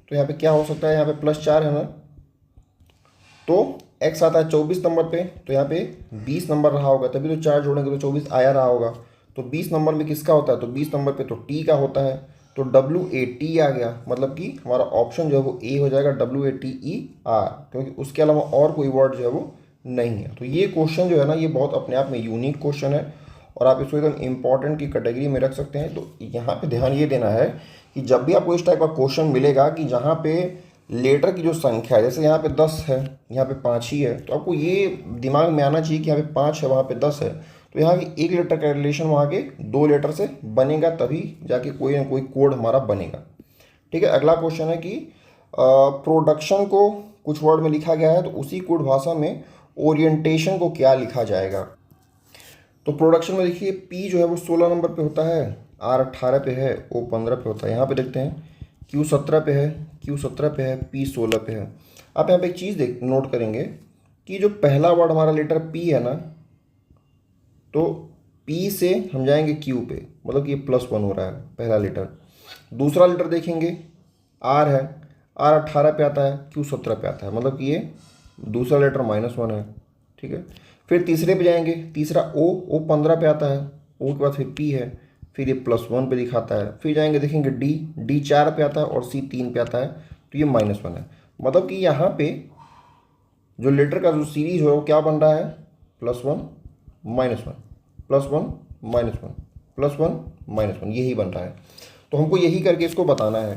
तो यहाँ पे क्या हो सकता है, यहाँ पे +4 है ना, तो एक्स आता है 24 नंबर पे। तो यहाँ पे 20 नंबर रहा होगा, तभी तो 4 जोड़ेंगे तो 24 आया रहा होगा। तो 20 नंबर में किसका होता है, तो 20 नंबर पे तो टी का होता है। तो WAT आ गया, मतलब कि हमारा ऑप्शन जो है वो ए हो जाएगा, WATER, क्योंकि उसके अलावा और कोई वर्ड जो है वो नहीं है। तो ये क्वेश्चन जो है ना, ये बहुत अपने आप में यूनिक क्वेश्चन है और आप इसको एकदम इंपॉर्टेंट की कैटेगरी में रख सकते हैं। तो यहाँ पे ध्यान ये देना है कि जब भी आपको इस टाइप का क्वेश्चन मिलेगा कि जहाँ पे लेटर की जो संख्या है, जैसे यहाँ पे 10 है, यहाँ पे 5 ही है, तो आपको ये दिमाग में आना चाहिए कि यहाँ पे 5 है, वहाँ पे 10 है। तो यहाँ की एक लेटर का रिलेशन वहाँ के 2 लेटर से बनेगा, तभी जाके कोई ना कोई कोड हमारा बनेगा, ठीक है। अगला क्वेश्चन है कि प्रोडक्शन को कुछ वर्ड में लिखा गया है, तो उसी कोड भाषा में ओरिएंटेशन को क्या लिखा जाएगा। तो प्रोडक्शन में देखिए, पी जो है वो 16 नंबर पे होता है, आर 18 पे है, ओ 15 पे होता है। यहाँ पे देखते हैं क्यू 17 पे है, क्यू 17 पे है, पी 16 पे है। आप यहाँ पे एक चीज़ नोट करेंगे कि जो पहला वर्ड हमारा लेटर पी है ना, तो पी से हम जाएंगे क्यू पे, मतलब कि ये +1 हो रहा है पहला लेटर। दूसरा लेटर देखेंगे आर है, आर 18 पे आता है, क्यू 17 पे आता है, मतलब कि ये दूसरा लेटर -1 है, ठीक है। फिर तीसरे पे जाएंगे, तीसरा ओ 15 पे आता है, ओ के बाद फिर पी है, फिर ये +1 पे दिखाता है। फिर जाएंगे देखेंगे डी 4 पे आता है और सी 3 पे आता है, तो ये -1 है। मतलब कि यहाँ पे जो लेटर का जो सीरीज है वो क्या बन रहा है, +1 -1 +1 -1 +1 -1, यही बन रहा है। तो हमको यही करके इसको बताना है।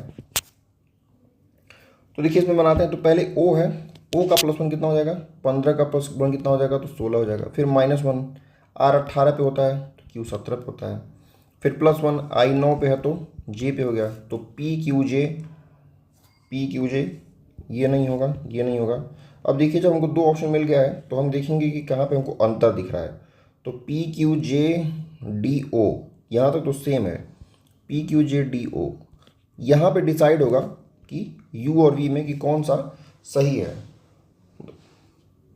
तो देखिए इसमें बनाते हैं। तो पहले ओ है, ओ का +1 कितना हो जाएगा, 15 का +1 कितना हो जाएगा, तो 16 हो जाएगा। फिर -1, आर 18 पे होता है, तो क्यू 17 पे होता है। फिर +1, आई 9 पे है तो जे पे हो गया, तो पी क्यू जे ये नहीं होगा, ये नहीं होगा। अब देखिए जब हमको दो ऑप्शन मिल गया है तो हम देखेंगे कि कहाँ पे हमको अंतर दिख रहा है। तो पी क्यू जे डी ओ यहाँ तक तो सेम है, पी क्यू जे डी ओ यहाँ पे डिसाइड होगा कि यू और वी में कि कौन सा सही है।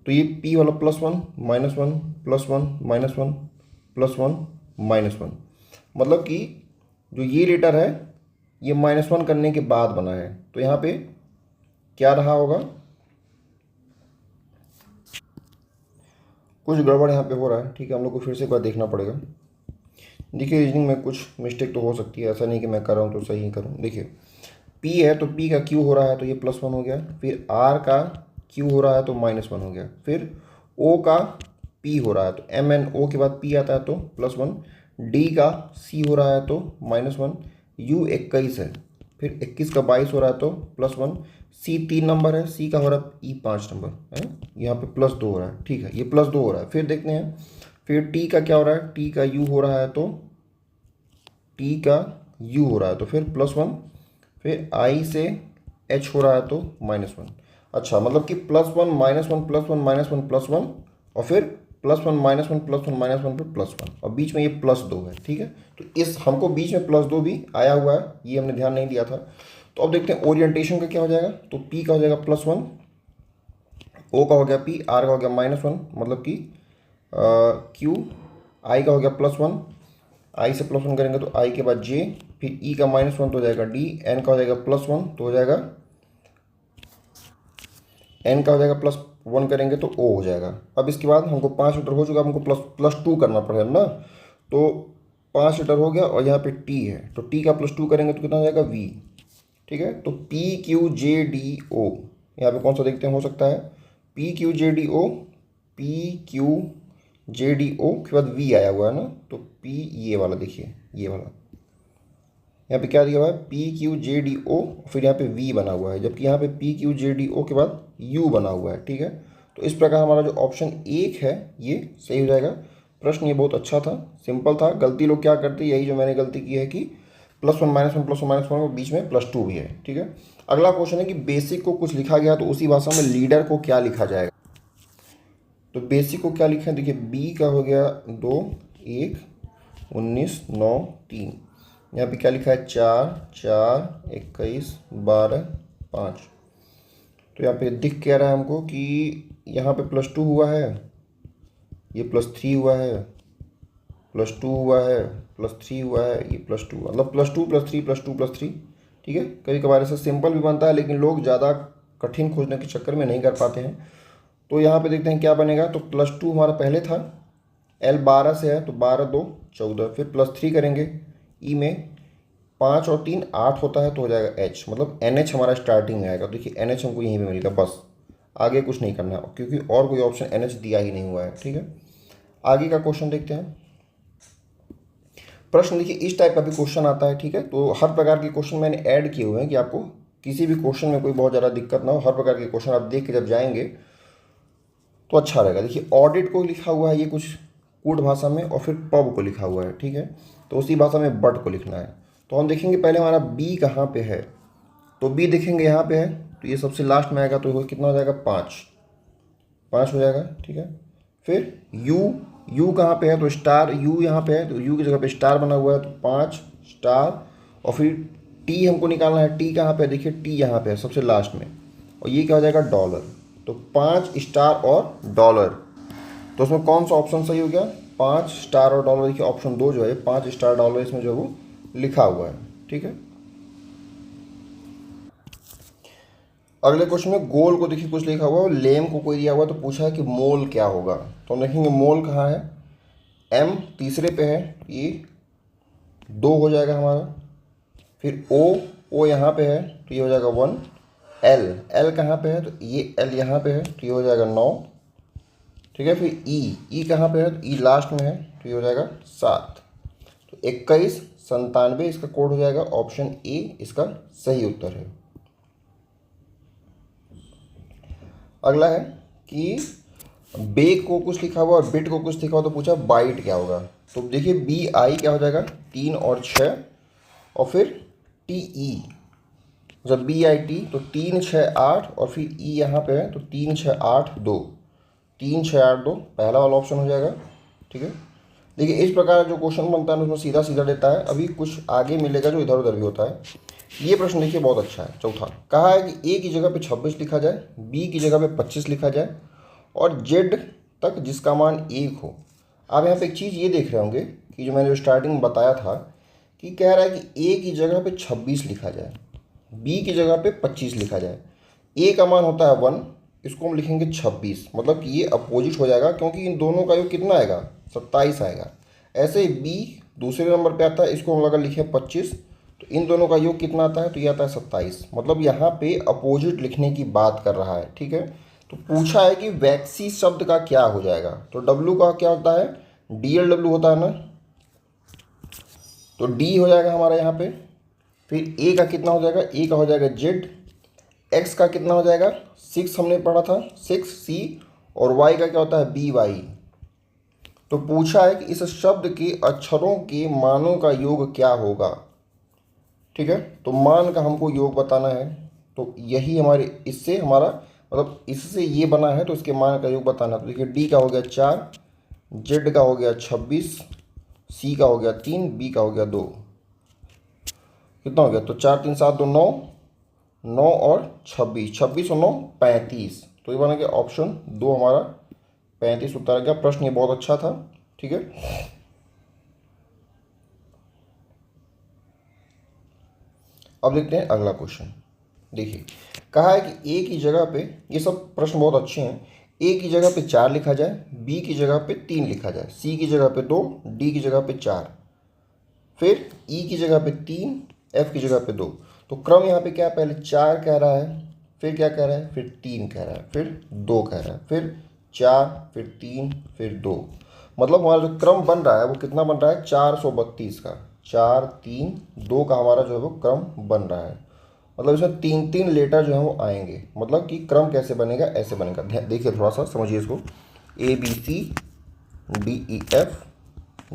तो ये पी वाला +1 -1 +1 -1 +1 -1, मतलब कि जो ये लेटर है ये -1 करने के बाद बना है, तो यहाँ पे क्या रहा होगा, कुछ गड़बड़ यहाँ पे हो रहा है। ठीक है, हम लोग को फिर से एक बार देखना पड़ेगा। देखिए रीजनिंग में कुछ मिस्टेक तो हो सकती है, ऐसा नहीं कि मैं कर रहा हूँ तो सही ही करूँ। देखिए P है तो P का Q हो रहा है तो ये +1 हो गया, फिर R का Q हो रहा है तो -1 हो गया, फिर O का P हो रहा है तो MNO के बाद P आता है तो +1, D का C हो रहा है तो -1, U 21 है, फिर 21 का 22 हो रहा है तो +1, C 3 नंबर है, C का हो रहा है E 5 नंबर है, यहाँ पे +2 हो रहा है। ठीक है, ये +2 हो रहा है। फिर देखते हैं फिर T का क्या हो रहा है, T का U हो रहा है तो T का U हो रहा है तो फिर +1, फिर I से H हो रहा है तो -1। अच्छा, मतलब कि +1 -1 +1 -1 +1 और फिर +1 -1 +1 -1 फिर +1 और बीच में ये +2 है। ठीक है, तो इस हमको बीच में +2 भी आया हुआ है, ये हमने ध्यान नहीं दिया था। तो अब देखते हैं ओरिएंटेशन का क्या हो जाएगा। तो P का हो जाएगा +1, O का हो गया P, R का हो गया -1, मतलब कि Q, I का हो गया +1, I से +1 करेंगे तो I के बाद J, फिर E का -1 तो हो जाएगा D, N का हो जाएगा +1 तो हो जाएगा, N का हो जाएगा +1 करेंगे तो O हो जाएगा। अब इसके बाद हमको 5 लीटर हो चुका, हमको +2 करना पड़ेगा ना, तो 5 लीटर हो गया और यहाँ पे T है तो T का +2 करेंगे तो कितना हो जाएगा V। ठीक है, तो PQJDO यहाँ पे कौन सा देखते हैं, हो सकता है PQJDO, PQJDO के बाद V आया हुआ है ना, तो P ये वाला देखिए, ये वाला यहाँ पे क्या दिया हुआ है PQJDO, फिर यहाँ पे V बना हुआ है, जबकि यहाँ पे PQJDO के बाद U बना हुआ है। ठीक है, तो इस प्रकार हमारा जो ऑप्शन 1 है ये सही हो जाएगा। प्रश्न ये बहुत अच्छा था, सिंपल था। गलती लोग क्या करते हैं, यही जो मैंने गलती की है कि +1 -1 +1 -1 और बीच में +2 भी है। ठीक है, अगला क्वेश्चन है कि बेसिक को कुछ लिखा गया तो उसी भाषा में लीडर को क्या लिखा जाएगा। तो बेसिक को क्या लिखा है, देखिए B का हो गया 2 1 19 9 3, यहाँ पे क्या लिखा है 4 4 21 12 5। तो यहाँ पे दिख क्या रहा है हमको कि यहाँ पे +2 हुआ है, ये +3 हुआ है, +2 हुआ है, +3 हुआ है, ये +2, मतलब +2 +3 +2 +3। ठीक है, कभी कभार ऐसा सिंपल भी बनता है लेकिन लोग ज़्यादा कठिन खोजने के चक्कर में नहीं कर पाते हैं। तो यहाँ पे देखते हैं क्या बनेगा। तो +2 हमारा पहले था, L 12 से है तो 12 2 14, फिर +3 करेंगे, E में 5 और 3 8 होता है तो हो जाएगा H, मतलब NH हमारा स्टार्टिंग में आएगा। देखिए NH हमको यहीं पे मिलेगा, बस आगे कुछ नहीं करना है क्योंकि और कोई ऑप्शन NH दिया ही नहीं हुआ है। ठीक है, आगे का क्वेश्चन देखते हैं। प्रश्न देखिए इस टाइप का भी क्वेश्चन आता है। ठीक है, तो हर प्रकार के क्वेश्चन मैंने ऐड किए हुए हैं कि आपको किसी भी क्वेश्चन में कोई बहुत ज़्यादा दिक्कत ना हो। हर प्रकार के क्वेश्चन आप देख के जब जाएंगे तो अच्छा रहेगा। देखिए ऑडिट को लिखा हुआ है ये कुछ कूट भाषा में और फिर पब को लिखा हुआ है। ठीक है, तो उसी भाषा में बट को लिखना है। तो हम देखेंगे पहले हमारा बी कहाँ पे है, तो बी देखेंगे यहाँ पे है तो ये सबसे लास्ट में आएगा तो कितना हो जाएगा 5 हो जाएगा। ठीक है, फिर यू कहाँ पे है, तो स्टार यू यहाँ पे है तो यू की जगह पे स्टार बना हुआ है तो 5 स्टार, और फिर टी हमको निकालना है। टी कहाँ पे है, देखिए टी यहाँ पे है सबसे लास्ट में, और ये क्या हो जाएगा $। तो 5 स्टार और $, तो उसमें कौन सा ऑप्शन सही हो गया, 5 स्टार और $। देखिए ऑप्शन 2 जो है 5 स्टार $, इसमें जो है वो लिखा हुआ है। ठीक है, अगले क्वेश्चन में गोल को देखिए कुछ लिखा हुआ है, लेम को कोई दिया हुआ है तो पूछा है कि मोल क्या होगा। तो हम देखेंगे मोल कहाँ है, M तीसरे पे है, ये 2 हो जाएगा हमारा, फिर O यहाँ पे है तो ये हो जाएगा 1, L कहाँ पे है तो ये L यहाँ पे है तो ये हो जाएगा 9। ठीक है, फिर E कहाँ पे है तो E लास्ट में है तो ये हो जाएगा 7। तो 21 97 इसका कोड हो जाएगा, ऑप्शन ए इसका सही उत्तर है। अगला है कि बेक को कुछ लिखा हुआ और बिट को कुछ लिखा हुआ तो पूछा बाइट क्या होगा। तो देखिए BI क्या हो जाएगा 3 और 6, और फिर TE जब BIT तो 3 6 8 और फिर E यहाँ पे है तो 3 6 8 2, 3 6 8 2 पहला वाला ऑप्शन हो जाएगा। ठीक है, देखिए इस प्रकार जो क्वेश्चन बनता है उसमें सीधा सीधा देता है। अभी कुछ आगे मिलेगा जो इधर उधर भी होता है। ये प्रश्न देखिए बहुत अच्छा है। चौथा कहा है कि A की जगह पे 26 लिखा जाए, B की जगह पे 25 लिखा जाए और Z तक जिसका मान 1 हो। आप यहाँ पे एक चीज़ ये देख रहे होंगे कि जो मैंने जो स्टार्टिंग में बताया था कि कह रहा है कि A की जगह पे 26 लिखा जाए, B की जगह पे 25 लिखा जाए। A का मान होता है 1, इसको हम लिखेंगे 26, मतलब कि ये अपोजिट हो जाएगा क्योंकि इन दोनों का योग कितना आएगा, 27 आएगा। ऐसे ही B दूसरे नंबर पे आता है, इसको हम अगर लिखें 25 तो इन दोनों का योग कितना आता है, तो ये आता है 27। मतलब यहाँ पे अपोजिट लिखने की बात कर रहा है। ठीक है, तो पूछा है कि वैक्सी शब्द का क्या हो जाएगा, तो W का क्या होता है, DLW होता है ना, तो D हो जाएगा हमारा यहाँ पे। फिर A का कितना हो जाएगा, A का हो जाएगा Z, X का कितना हो जाएगा 6 हमने पढ़ा था 6C, और Y का क्या होता है BY। तो पूछा है कि इस शब्द के अक्षरों के मानों का योग क्या होगा। ठीक है, तो मान का हमको योग बताना है, तो यही हमारे इससे हमारा मतलब इससे ये बना है, तो इसके मान का योग बताना है। तो देखिए D का हो गया 4, Z का हो गया 26, C का हो गया 3, B का हो गया 2, कितना हो गया, तो 4 3 7 2 9, 9 और 26, 26 और 9 35, तो ये बना गया ऑप्शन 2 हमारा 35 उत्तर आ गया। प्रश्न ये बहुत अच्छा था। ठीक है, अब देखते हैं अगला क्वेश्चन। देखिए कहा है कि A की जगह पे, ये सब प्रश्न बहुत अच्छे हैं, A की जगह पे 4 लिखा जाए, B की जगह पे 3 लिखा जाए, C की जगह पे 2, D की जगह पे 4, फिर E की जगह पे 3, F की जगह पे 2। तो क्रम यहाँ पे क्या है, पहले 4 कह रहा है, फिर क्या कह रहा है, फिर 3 कह रहा है, फिर 2 कह रहा है, फिर 4, फिर 3, फिर 2। मतलब हमारा जो क्रम बन रहा है वो कितना बन रहा है, 432 का, 4 3 2 का हमारा जो है वो क्रम बन रहा है। मतलब इसमें 3 लेटर जो है वो आएंगे। मतलब कि क्रम कैसे बनेगा, ऐसे बनेगा। देखिए थोड़ा सा समझिए इसको, ABCDEF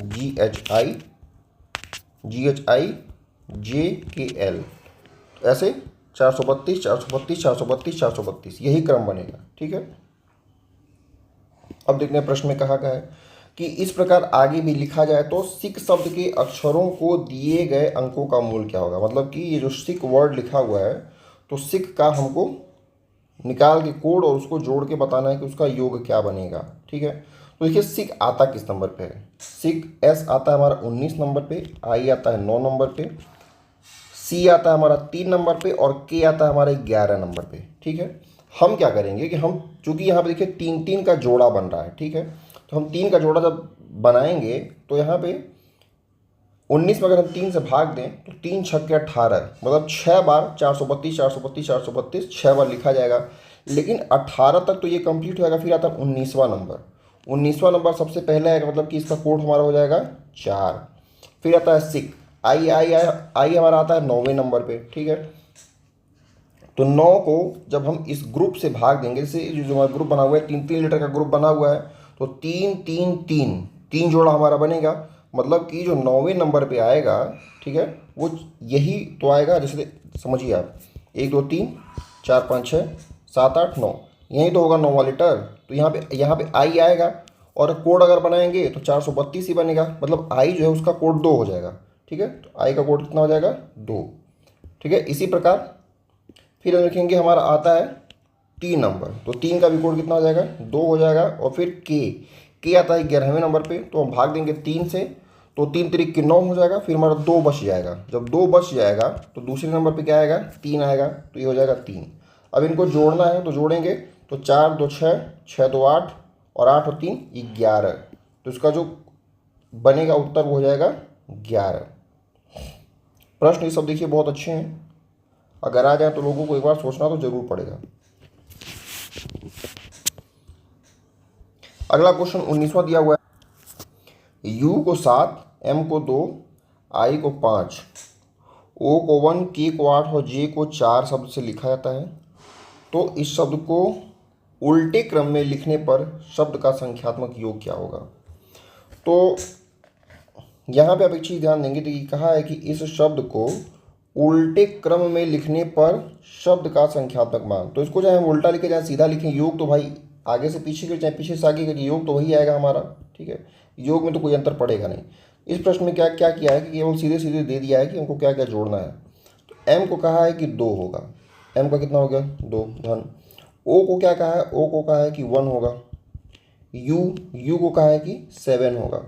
GHI JKL, ऐसे 432 432 432 432, यही क्रम बनेगा। ठीक है, अब देखते हैं प्रश्न में कहा गया है कि इस प्रकार आगे भी लिखा जाए तो सिक शब्द के अक्षरों को दिए गए अंकों का मूल क्या होगा। मतलब कि ये जो सिक वर्ड लिखा हुआ है, तो सिक का हमको निकाल के कोड और उसको जोड़ के बताना है कि उसका योग क्या बनेगा। ठीक है, तो देखिए सिक आता किस नंबर पे है, सिक S आता है हमारा 19 नंबर पे, I आता है 9 नंबर पे, C आता है हमारा 3 नंबर पे और K आता है हमारा 11 नंबर पे। ठीक है, हम क्या करेंगे कि हम चूंकि यहाँ पे देखिए 3 का जोड़ा बन रहा है। ठीक है, तो हम 3 का जोड़ा जब बनाएंगे तो यहाँ पे 19 में अगर हम 3 से भाग दें तो 3 छक्के 18, मतलब 6 बार 432 432 432 6 बार लिखा जाएगा। लेकिन 18 तक तो ये कंप्लीट होगा, फिर आता है 19वां नंबर। 19वां नंबर सबसे पहले आएगा, मतलब कि इसका कोड हमारा हो जाएगा 4। फिर आता है सिक, आई हमारा आता है 9वें नंबर पे। ठीक है, तो 9 को जब हम इस ग्रुप से भाग देंगे, जैसे जो हमारा ग्रुप बना हुआ है 3 लीटर का ग्रुप बना हुआ है, तो 3 3 3 3 जोड़ा हमारा बनेगा। मतलब कि जो 9वें नंबर पे आएगा, ठीक है, वो यही तो आएगा। जैसे समझिए आप 1 2 3 4 5 6 7 8 9, यही तो होगा 9वां लीटर। तो यहाँ पे आई आएगा और कोड अगर बनाएंगे तो 432 ही बनेगा। मतलब आई जो है उसका कोड 2 हो जाएगा। ठीक है, तो आई का कोड कितना हो जाएगा 2। ठीक है, इसी प्रकार फिर हम लिखेंगे हमारा आता है 3 नंबर, तो 3 का भी कोड कितना हो जाएगा 2 हो जाएगा। और फिर के आता है 11वें नंबर पे, तो हम भाग देंगे 3 से, तो 3 3 के 9 हो जाएगा। फिर हमारा 2 बच जाएगा, जब 2 बच जाएगा तो दूसरे नंबर पे क्या आएगा 3 आएगा, तो ये हो जाएगा 3। अब इनको जोड़ना है तो जोड़ेंगे, तो 4 2 6 6 2 8 और 8 और 3 11, तो इसका जो बनेगा उत्तर वो हो जाएगा 11। प्रश्न ये सब देखिए बहुत अच्छे हैं, अगर आ जाए तो लोगों को एक बार सोचना तो जरूर पड़ेगा। अगला क्वेश्चन 19वां दिया हुआ है, U को 7, M को 2, I को 5, O को 1, K को 8 और J को 4 शब्द से लिखा जाता है। तो इस शब्द को उल्टे क्रम में लिखने पर शब्द का संख्यात्मक योग क्या होगा। तो यहाँ पे आप एक चीज़ ध्यान देंगे, तो ये कहा है कि इस शब्द को उल्टे क्रम में लिखने पर शब्द का संख्यात्मक मान। तो इसको चाहे हम उल्टा लिखे चाहे सीधा लिखें, योग तो भाई आगे से पीछे करें चाहे पीछे से आगे करें, योग तो वही आएगा हमारा। ठीक है, योग में तो कोई अंतर पड़ेगा नहीं। इस प्रश्न में क्या क्या किया है कि केवल सीधे सीधे दे दिया है कि हमको क्या क्या जोड़ना है। तो एम को कहा है कि 2 होगा, एम का कितना हो गया 2 धन। ओ को क्या कहा है, ओ को कहा है कि 1 होगा। यू को कहा है कि 7 होगा।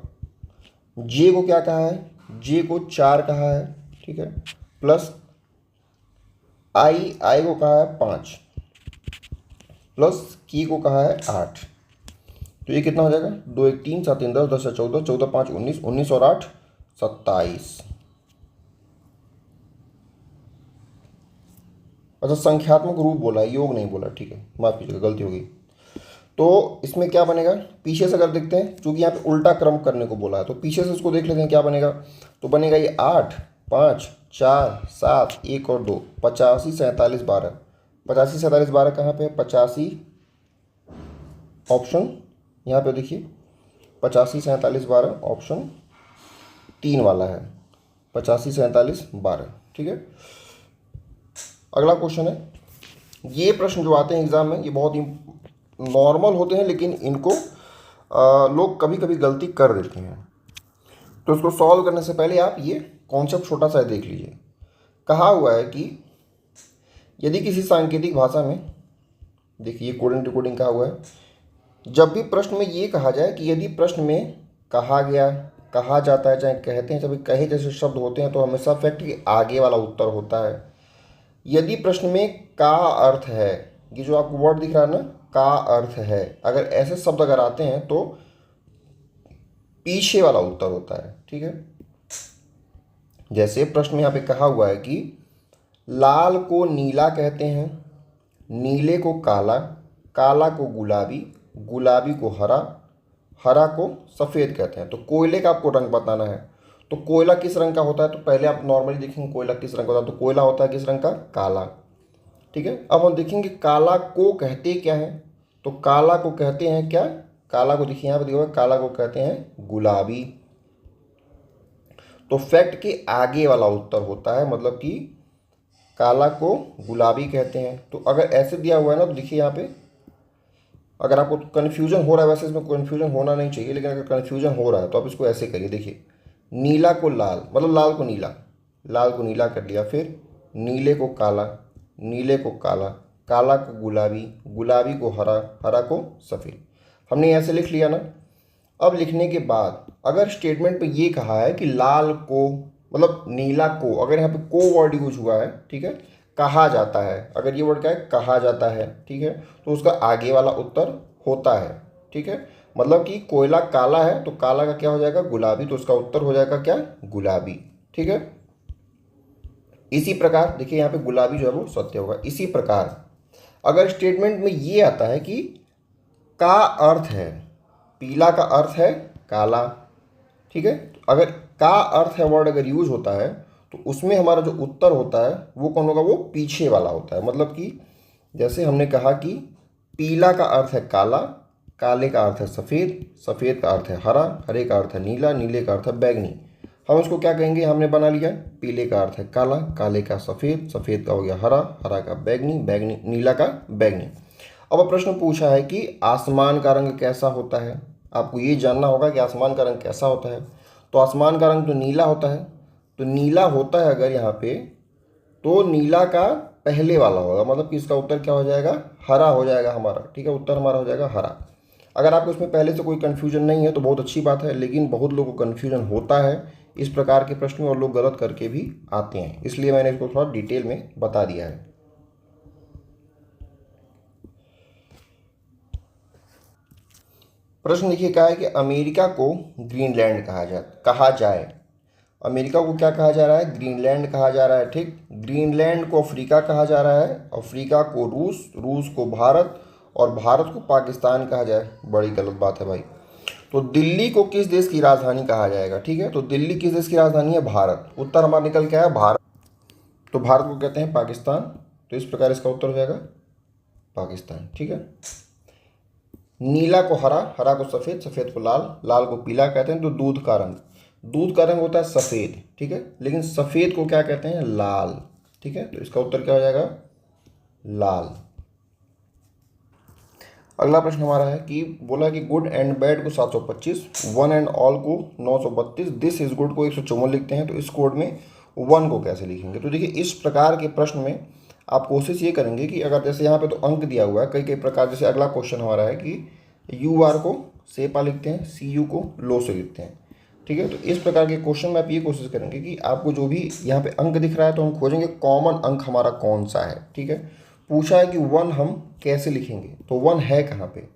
जे को क्या कहा है, जे को 4 कहा है। ठीक है, प्लस आई को कहा है 5, प्लस की को कहा है 8। तो ये कितना हो जाएगा, 2 1 3 7 3 10 10 से 14 14 5 19 19 और 8 27। अच्छा, संख्यात्मक रूप बोला है, योग नहीं बोला। ठीक है, माफ कीजिएगा, गलती हो गई। तो इसमें क्या बनेगा, पीछे से अगर देखते हैं, क्योंकि यहाँ पे उल्टा क्रम करने को बोला है, तो पीछे से इसको देख लेते हैं क्या बनेगा। तो बनेगा ये 8 5 4 7 1 और 2, 85 47 12। 85 47 12 कहाँ पे है, 85 ऑप्शन यहाँ पे देखिए, 85 47 12 ऑप्शन 3 वाला है, 85 47 12। ठीक है, अगला क्वेश्चन है। ये प्रश्न जो आते हैं एग्जाम में, ये बहुत ही नॉर्मल होते हैं, लेकिन इनको लोग कभी कभी गलती कर देते हैं। तो इसको सॉल्व करने से पहले आप ये कॉन्सेप्ट छोटा सा देख लीजिए। कहा हुआ है कि यदि किसी सांकेतिक भाषा में, देखिए कोडिंग डिकोडिंग कहा हुआ है, जब भी प्रश्न में ये कहा जाए कि यदि प्रश्न में कहा गया, कहा जाता है, चाहे कहते हैं, जब कहे जैसे शब्द होते हैं तो हमेशा फैक्ट के आगे वाला उत्तर होता है। यदि प्रश्न में का अर्थ है, ये जो आपको वर्ड दिख रहा है ना, का अर्थ है, अगर ऐसे शब्द अगर आते हैं तो पीछे वाला उत्तर होता है। ठीक है, जैसे प्रश्न में यहाँ पे कहा हुआ है कि लाल को नीला कहते हैं, नीले को काला, काला को गुलाबी, गुलाबी को हरा, हरा को सफ़ेद कहते हैं। तो कोयले का आपको रंग बताना है, तो कोयला किस रंग का होता है, तो पहले आप नॉर्मली देखेंगे कोयला किस रंग का होता है, तो कोयला होता है किस रंग का, काला। ठीक है, अब हम देखेंगे काला को कहते क्या है, तो काला को कहते हैं क्या, काला को देखिए यहाँ पे देखो, काला को कहते हैं गुलाबी। तो फैक्ट के आगे वाला उत्तर होता है, मतलब कि काला को गुलाबी कहते हैं। तो अगर ऐसे दिया हुआ है ना, तो देखिए यहाँ पे अगर आपको कन्फ्यूजन हो रहा है, वैसे इसमें कन्फ्यूजन होना नहीं चाहिए, लेकिन अगर कन्फ्यूजन हो रहा है तो आप इसको ऐसे करिए। देखिए, नीला को लाल, मतलब लाल को नीला, लाल को नीला कर लिया, फिर नीले को काला, नीले को काला, काला को गुलाबी, गुलाबी को हरा, हरा को सफ़ेद। हमने ऐसे लिख लिया ना। अब लिखने के बाद अगर स्टेटमेंट पे ये कहा है कि लाल को, मतलब नीला को, अगर यहाँ पे को वर्ड यूज हुआ है, ठीक है, कहा जाता है, अगर ये वर्ड क्या है, कहा जाता है, ठीक है, तो उसका आगे वाला उत्तर होता है। ठीक है, मतलब कि कोयला काला है तो काला का क्या हो जाएगा, गुलाबी, तो उसका उत्तर हो जाएगा क्या, गुलाबी। ठीक है, इसी प्रकार देखिए यहाँ पे गुलाबी जो है वो सत्य होगा। इसी प्रकार अगर स्टेटमेंट में ये आता है कि का अर्थ है, पीला का अर्थ है काला, ठीक है, तो अगर का अर्थ है वर्ड अगर यूज होता है तो उसमें हमारा जो उत्तर होता है वो कौन होगा, वो पीछे वाला होता है। मतलब कि जैसे हमने कहा कि पीला का अर्थ है काला, काले का अर्थ है सफ़ेद, सफ़ेद का अर्थ है हरा, हरे का अर्थ है नीला, नीले का अर्थ है बैगनी। हम इसको क्या कहेंगे, हमने बना लिया, पीले का अर्थ है काला, काले का सफ़ेद, सफ़ेद का हो गया हरा, हरा का बैगनी, बैगनी नीला का बैगनी। अब प्रश्न पूछा है कि आसमान का रंग कैसा होता है, आपको ये जानना होगा कि आसमान का रंग कैसा होता है। तो आसमान का रंग तो नीला होता है, तो नीला होता है अगर यहाँ पे, तो नीला का पहले वाला होगा, मतलब कि इसका उत्तर क्या हो जाएगा, हरा हो जाएगा हमारा। ठीक है, उत्तर हमारा हो जाएगा हरा। अगर आपको इसमें पहले से कोई कन्फ्यूजन नहीं है तो बहुत अच्छी बात है, लेकिन बहुत लोगों को कन्फ्यूजन होता है इस प्रकार के प्रश्न में, और लोग गलत करके भी आते हैं, इसलिए मैंने इसको थोड़ा डिटेल में बता दिया है। प्रश्न देखिए क्या है कि अमेरिका को ग्रीनलैंड कहा जाए। अमेरिका को क्या कहा जा रहा है, ग्रीनलैंड कहा जा रहा है। ठीक, ग्रीनलैंड को अफ्रीका कहा जा रहा है, अफ्रीका को रूस, रूस को भारत, और भारत को पाकिस्तान कहा जाए, बड़ी गलत बात है भाई। तो दिल्ली को किस देश की राजधानी कहा जाएगा। ठीक है, तो दिल्ली किस देश की राजधानी है, भारत। उत्तर हमारा निकल के आया भारत, तो भारत को कहते हैं पाकिस्तान, तो इस प्रकार इसका उत्तर हो जाएगा पाकिस्तान। ठीक है, नीला को हरा, हरा को सफ़ेद, सफ़ेद को लाल, लाल को पीला कहते हैं, तो दूध का रंग, दूध का रंग होता है सफ़ेद, ठीक है, लेकिन सफ़ेद को क्या कहते हैं? लाल, ठीक है। तो इसका उत्तर क्या हो जाएगा? लाल। अगला प्रश्न हमारा है कि बोला कि गुड एंड बैड को 725, वन एंड ऑल को 932, दिस इज गुड को 154 लिखते हैं, तो इस कोड में वन को कैसे लिखेंगे? तो देखिए इस प्रकार के प्रश्न में आप कोशिश ये करेंगे कि अगर जैसे यहाँ पे तो अंक दिया हुआ है कई कई प्रकार, जैसे अगला क्वेश्चन हमारा है कि यू आर को सेपा लिखते हैं, सी यू को लो से लिखते हैं, ठीक है। तो इस प्रकार के क्वेश्चन में आप ये कोशिश करेंगे कि आपको जो भी यहाँ पे अंक दिख रहा है तो हम खोजेंगे कॉमन अंक हमारा कौन सा है, ठीक है। पूछा है कि वन हम कैसे लिखेंगे, तो वन है कहाँ पे?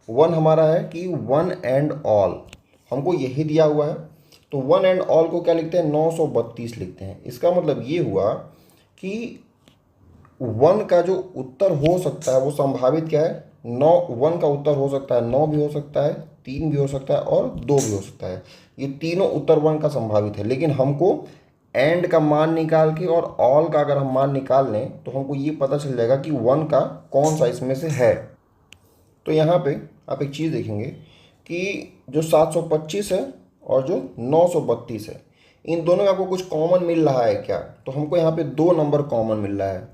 वन हमारा है कि वन एंड ऑल, हमको यही दिया हुआ है, तो वन एंड ऑल को क्या लिखते हैं? 932 लिखते हैं। इसका मतलब ये हुआ कि वन का जो उत्तर हो सकता है वो संभावित क्या है? 9। वन का उत्तर हो सकता है 9 भी हो सकता है, 3 भी हो सकता है और 2 भी हो सकता है। ये तीनों उत्तर वन का संभावित है, लेकिन हमको एंड का मान निकाल के और ऑल का अगर हम मान निकाल लें तो हमको ये पता चल जाएगा कि वन का कौन सा इसमें से है। तो यहाँ पे आप एक चीज़ देखेंगे कि जो 725 है और जो 932 है, इन दोनों में आपको कुछ कॉमन मिल रहा है क्या? तो हमको यहाँ पे 2 नंबर कॉमन मिल रहा है,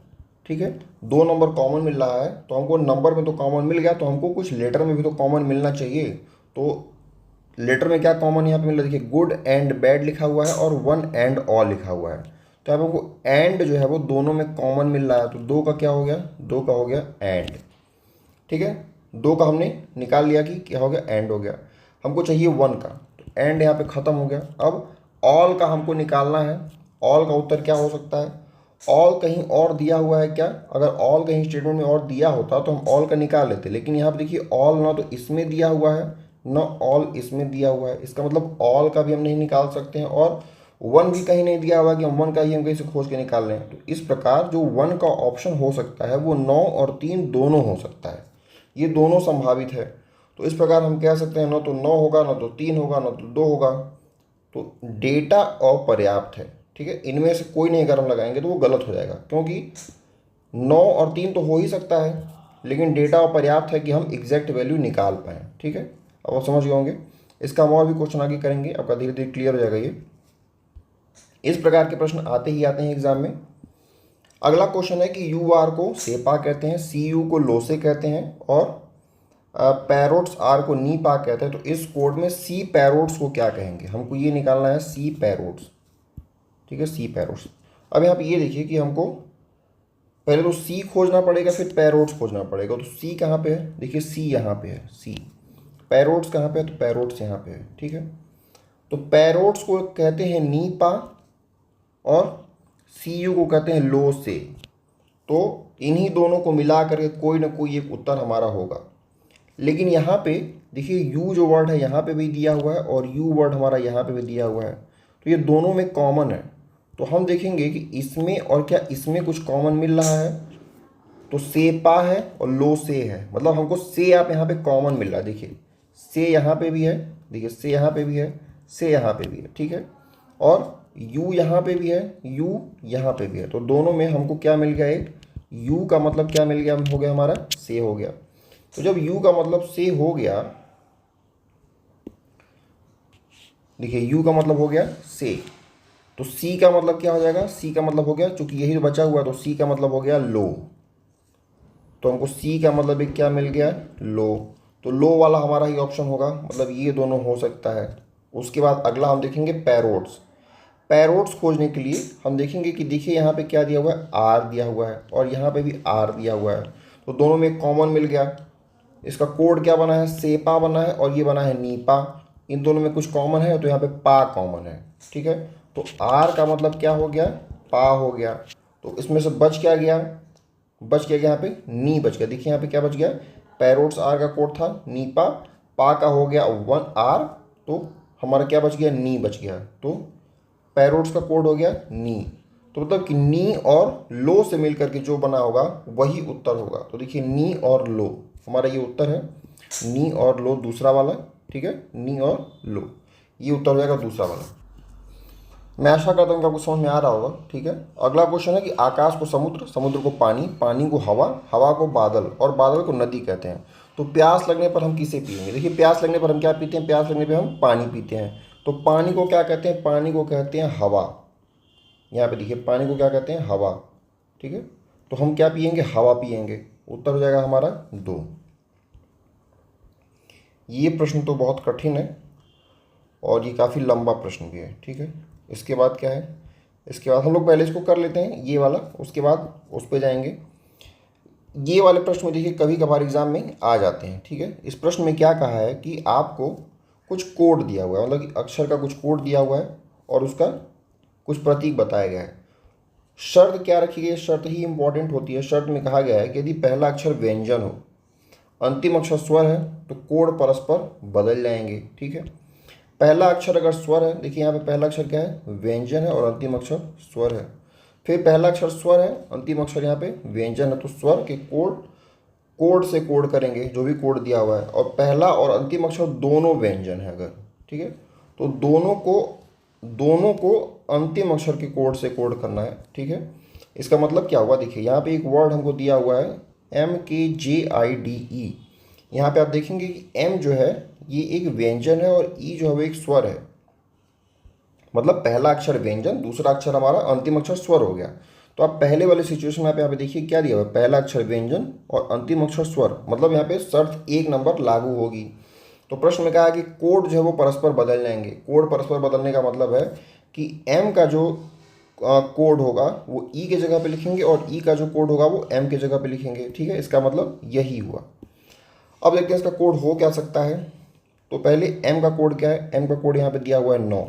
ठीक है, 2 नंबर कॉमन मिल रहा है। तो हमको नंबर में तो कॉमन मिल गया, तो हमको कुछ लेटर में भी तो कॉमन मिलना चाहिए। तो लेटर में क्या कॉमन यहाँ पे मिल रहा है? देखिए गुड एंड बैड लिखा हुआ है और वन एंड ऑल लिखा हुआ है, तो यहाँ पे हमको एंड जो है वो दोनों में कॉमन मिल रहा है। तो 2 का क्या हो गया? 2 का हो गया एंड, ठीक है। 2 का हमने निकाल लिया कि क्या हो गया? एंड हो गया। हमको चाहिए वन का, तो एंड यहाँ पे ख़त्म हो गया। अब ऑल का हमको निकालना है। ऑल का उत्तर क्या हो सकता है? ऑल कहीं और दिया हुआ है क्या? अगर ऑल कहीं स्टेटमेंट में और दिया होता तो हम ऑल का निकाल लेते, लेकिन यहाँ पे देखिए ऑल ना तो इसमें दिया हुआ है ना ऑल इसमें दिया हुआ है। इसका मतलब ऑल का भी हम नहीं निकाल सकते हैं और वन भी कहीं नहीं दिया हुआ कि हम वन का ही हम कहीं से खोज के निकाल लें। तो इस प्रकार जो वन का ऑप्शन हो सकता है वो 9 और 3 दोनों हो सकता है, ये दोनों संभावित है। तो इस प्रकार हम कह सकते हैं ना तो 9 होगा, ना तो 3 होगा, ना तो 2 होगा। तो डेटा अपर्याप्त है, ठीक है, इनमें से कोई नहीं अगर हम लगाएंगे तो वो गलत हो जाएगा, क्योंकि 9 और 3 तो हो ही सकता है, लेकिन डेटा अपर्याप्त है कि हम एग्जैक्ट वैल्यू निकाल पाएँ, ठीक है। अब आप समझ गए होंगे। इसका हम और भी क्वेश्चन आगे करेंगे, आपका धीरे धीरे क्लियर हो जाएगा ये। इस प्रकार के प्रश्न आते ही आते हैं एग्जाम में। अगला क्वेश्चन है कि यू आर को सेपा कहते हैं, सी यू को लोसे कहते हैं और पैरोट्स आर को नीपा कहते हैं। तो इस कोड में सी पैरोट्स को क्या कहेंगे? हमको ये निकालना है सी पैरोट्स, ठीक है, सी पैरोट्स। अब यहाँ पे ये देखिए कि हमको पहले तो सी खोजना पड़ेगा, फिर पैरोट्स खोजना पड़ेगा। तो सी कहाँ पे है? देखिए सी यहाँ पे है, सी। पैरोट्स कहाँ पे है? तो पैरोट्स यहाँ पे है, ठीक है। तो पैरोट्स को कहते हैं नीपा और सी यू को कहते हैं लो से। तो इन्हीं दोनों को मिला करके कोई ना कोई एक उत्तर हमारा होगा। लेकिन यहाँ पे देखिए यू जो वर्ड है यहाँ पे भी दिया हुआ है और यू वर्ड हमारा यहाँ पे भी दिया हुआ है, तो ये दोनों में कॉमन है। तो हम देखेंगे कि इसमें और क्या इसमें कुछ कॉमन मिल रहा है। तो सेपा है और लो से है, मतलब हमको से आप यहाँ पे कॉमन मिल रहा है। देखिए से यहाँ पे भी है, देखिए से यहाँ पे भी है, से यहाँ पे भी है, ठीक है, और यू यहाँ पे भी है, यू यहाँ पे भी है। तो दोनों में हमको क्या मिल गया? एक यू का मतलब क्या मिल गया? हो गया हमारा से हो गया। तो जब u का मतलब से हो गया, देखिए u का मतलब हो गया से, तो c का मतलब क्या हो जाएगा? c का मतलब हो गया, चूंकि यही तो बचा हुआ, तो c का मतलब हो गया लो। तो हमको c का मतलब एक क्या मिल गया? लो। तो लो वाला हमारा ही ऑप्शन होगा, मतलब ये दोनों हो सकता है। उसके बाद अगला हम देखेंगे पैरोट्स। पैरोट्स खोजने के लिए हम देखेंगे कि देखिए यहाँ पे क्या दिया हुआ है? आर दिया हुआ है और यहाँ पे भी आर दिया हुआ है। तो दोनों में कॉमन मिल गया। इसका कोड क्या बना है? सेपा बना है और ये बना है नीपा। इन दोनों में कुछ कॉमन है, तो यहाँ पे पा कॉमन है, ठीक है। तो आर का मतलब क्या हो गया? पा हो गया। तो इसमें से बच क्या गया? बच क्या गया? यहाँ पे नी बच गया। देखिए यहाँ पे क्या बच गया? पैरोट्स आर का कोड था नीपा, पा का हो गया वन आर, तो हमारा क्या बच गया? नी बच गया। तो पैरोट्स का कोड हो गया नी। तो मतलब कि नी और लो से मिलकर के जो बना होगा वही उत्तर होगा। तो देखिए नी और लो हमारा ये उत्तर है, नी और लो दूसरा वाला, ठीक है, नी और लो ये उत्तर हो जाएगा दूसरा वाला। मैं आशा करता हूँ कि आपको समझ में आ रहा होगा, ठीक है। अगला क्वेश्चन है कि आकाश को समुद्र, समुद्र को पानी, पानी को हवा, हवा को बादल और बादल को नदी कहते हैं। तो प्यास लगने पर हम किसे पिएंगे? देखिए प्यास लगने पर हम क्या पीते हैं? प्यास लगने पर हम पानी पीते हैं। तो पानी को क्या कहते हैं? पानी को कहते हैं हवा। यहाँ पे देखिए पानी को क्या कहते हैं? हवा। ठीक है, तो हम क्या पिएंगे? हवा पिएंगे। उत्तर हो जाएगा हमारा 2। ये प्रश्न तो बहुत कठिन है और ये काफ़ी लंबा प्रश्न भी है। ठीक है, इसके बाद क्या है? इसके बाद हम लोग पहले इसको कर लेते हैं ये वाला, उसके बाद उस पर जाएंगे। ये वाले प्रश्न में देखिए कभी कभार एग्जाम में आ जाते हैं। ठीक है, इस प्रश्न में क्या कहा है कि आपको कुछ कोड दिया हुआ है, मतलब कि अक्षर का कुछ कोड दिया हुआ है और उसका कुछ प्रतीक बताया गया है। शर्त क्या रखी गई है? शर्त ही इंपॉर्टेंट होती है। शर्त में कहा गया है कि यदि पहला अक्षर व्यंजन हो, अंतिम अक्षर स्वर है, तो कोड परस्पर बदल जाएंगे। ठीक है, पहला अक्षर अगर स्वर है, देखिए यहाँ पे पहला अक्षर क्या है? व्यंजन है और अंतिम अक्षर स्वर है। फिर पहला अक्षर स्वर है, अंतिम अक्षर यहाँ पे व्यंजन है, तो स्वर के कोड से कोड करेंगे जो भी कोड दिया हुआ है। और पहला और अंतिम अक्षर दोनों व्यंजन है अगर, ठीक है, तो दोनों को अंतिम अक्षर के कोड से कोड करना है। ठीक है, इसका मतलब क्या हुआ? देखिए यहाँ पे एक वर्ड हमको दिया हुआ है MKJIDE। यहाँ पे आप देखेंगे कि M जो है ये एक व्यंजन है और E जो है वो एक स्वर है। मतलब पहला अक्षर व्यंजन, दूसरा अक्षर हमारा अंतिम अक्षर स्वर हो गया। तो आप पहले वाले सिचुएशन में यहाँ पे देखिए क्या दिया हुआ है? पहला अक्षर व्यंजन और अंतिम अक्षर स्वर, मतलब यहाँ पे शर्त 1 नंबर लागू होगी। तो प्रश्न में कहा है कि कोड जो है वो परस्पर बदल जाएंगे। कोड परस्पर बदलने का मतलब है कि M का जो कोड होगा वो E के जगह पे लिखेंगे और E का जो कोड होगा वो M के जगह पे लिखेंगे। ठीक है, इसका मतलब यही हुआ। अब देखते हैं इसका कोड हो क्या सकता है। तो पहले M का कोड क्या है? M का कोड यहाँ पे दिया हुआ है 9।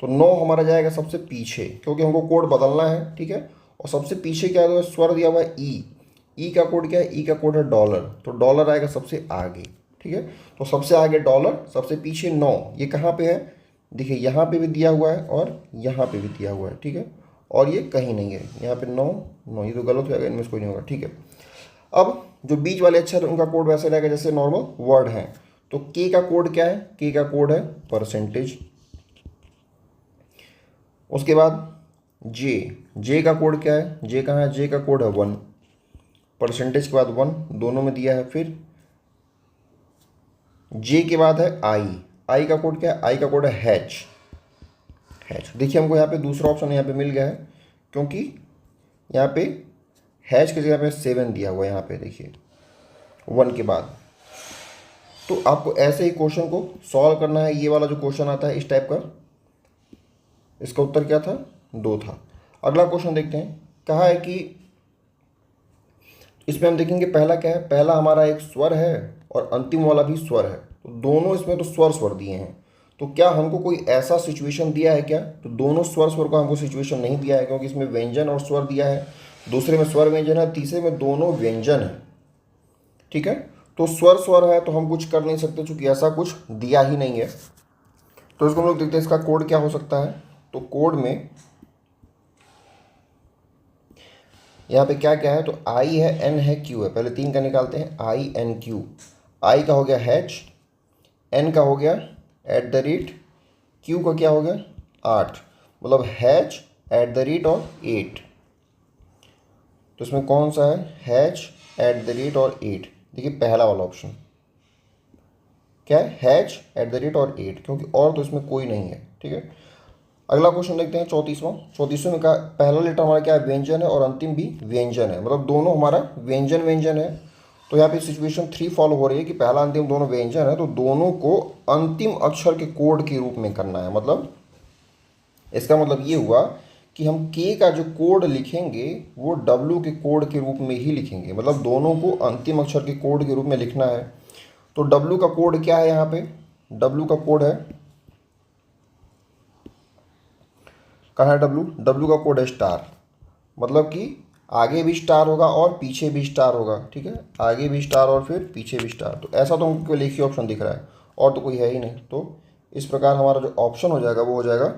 तो 9 हमारा जाएगा सबसे पीछे, क्योंकि हमको कोड बदलना है। ठीक है, और सबसे पीछे क्या है? स्वर दिया हुआ है ई का कोड क्या है? ई का कोड है डॉलर, तो डॉलर आएगा सबसे आगे। ठीक है, तो सबसे आगे डॉलर, सबसे पीछे 9। ये कहाँ पे है? देखिए यहाँ पे भी दिया हुआ है और यहाँ पे भी दिया हुआ है। ठीक है, और ये कहीं नहीं है। यहाँ पे 9, ये तो गलत हो जाएगा, इनमें से कोई नहीं होगा। ठीक है, अब जो बीच वाले अक्षर उनका कोड वैसे रहेगा जैसे नॉर्मल वर्ड है। तो के का कोड क्या है? के का कोड है परसेंटेज। उसके बाद जे का कोड क्या है? जे कहाँ है? जे का कोड है 1। परसेंटेज के बाद 1 दोनों में दिया है। फिर जे के बाद है आई का कोड क्या है? आई का कोड है हैच। देखिए हमको यहाँ पे दूसरा ऑप्शन यहाँ पे मिल गया है, क्योंकि यहाँ पे हैच की जगह पे 7 दिया हुआ है। यहाँ पे देखिए 1 के बाद। तो आपको ऐसे ही क्वेश्चन को सॉल्व करना है। ये वाला जो क्वेश्चन आता है इस टाइप का, इसका उत्तर क्या था? 2 था। अगला क्वेश्चन देखते हैं। कहा है कि इसमें हम देखेंगे पहला क्या है? पहला हमारा एक स्वर है और अंतिम वाला भी स्वर है, तो दोनों इसमें तो स्वर दिए हैं। तो क्या हमको कोई ऐसा सिचुएशन दिया है क्या? तो दोनों स्वर का हमको सिचुएशन नहीं दिया है, क्योंकि इसमें व्यंजन और स्वर दिया है, दूसरे में स्वर व्यंजन है, तीसरे में दोनों व्यंजन है। ठीक है, तो स्वर है तो हम कुछ कर नहीं सकते, चूंकि ऐसा कुछ दिया ही नहीं है। तो इसको हम लोग देखते हैं इसका कोड क्या हो सकता है। तो कोड में यहाँ पे क्या क्या है? तो आई है, एन है, क्यू है। पहले 3 का निकालते हैं, आई एन क्यू। आई का हो गया हैच, एन का हो गया @ क्यू का क्या हो गया? 8, मतलब हैच @ और 8। तो इसमें कौन सा है? हैच @ और 8। देखिए पहला वाला ऑप्शन क्या है? हैच @ और 8, क्योंकि और तो इसमें कोई नहीं है। ठीक है, अगला क्वेश्चन देखते हैं 34वां में। का पहला लेटर हमारा क्या है? व्यंजन है और अंतिम भी व्यंजन है, मतलब दोनों हमारा व्यंजन है। तो यहाँ पे सिचुएशन 3 फॉलो हो रही है कि पहला अंतिम दोनों व्यंजन है, तो दोनों को अंतिम अक्षर के कोड के रूप में करना है। मतलब इसका मतलब ये हुआ कि हम के का जो कोड लिखेंगे वो डब्ल्यू के कोड के रूप में ही लिखेंगे, मतलब दोनों को अंतिम अक्षर के कोड के रूप में लिखना है। तो डब्ल्यू का कोड क्या है? यहाँ पे डब्ल्यू का कोड है, कहाँ है डब्ल्यू का कोड है स्टार, मतलब कि आगे भी स्टार होगा और पीछे भी स्टार होगा। ठीक है, आगे भी स्टार और फिर पीछे भी स्टार। तो ऐसा तो हमको एक ही ऑप्शन दिख रहा है और तो कोई है ही नहीं। तो इस प्रकार हमारा जो ऑप्शन हो जाएगा वो हो जाएगा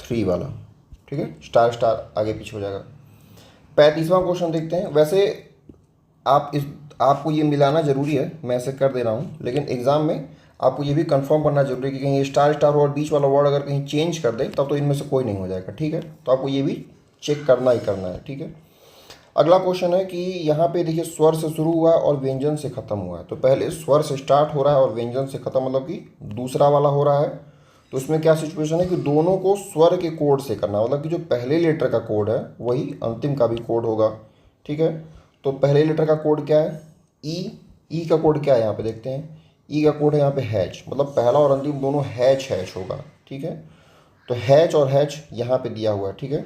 3 वाला। ठीक है, स्टार स्टार आगे पीछे हो जाएगा। 35वां क्वेश्चन देखते हैं। वैसे आपको ये मिलाना ज़रूरी है, मैं ऐसे कर दे रहा हूँ, लेकिन एग्ज़ाम में आपको ये भी कंफर्म करना जरूरी है कि कहीं ये स्टार स्टार हो और बीच वाला वर्ड अगर कहीं चेंज कर दे तब तो इनमें से कोई नहीं हो जाएगा। ठीक है, तो आपको ये भी चेक करना ही करना है। ठीक है, अगला क्वेश्चन है कि यहाँ पे देखिए स्वर से शुरू हुआ और व्यंजन से खत्म हुआ है। तो पहले स्वर से स्टार्ट हो रहा है और व्यंजन से खत्म, मतलब कि दूसरा वाला हो रहा है। तो उसमें क्या सिचुएशन है कि दोनों को स्वर के कोड से करना, मतलब कि जो पहले लेटर का कोड है वही अंतिम का भी कोड होगा, ठीक है। तो पहले लेटर का कोड क्या है, ई का कोड क्या है यहाँ पे देखते हैं, ई का कोड है यहाँ पे हैच, मतलब पहला और अंतिम दोनों हैच हैच होगा, ठीक है। तो हैच और हैच यहाँ पे दिया हुआ है, ठीक है।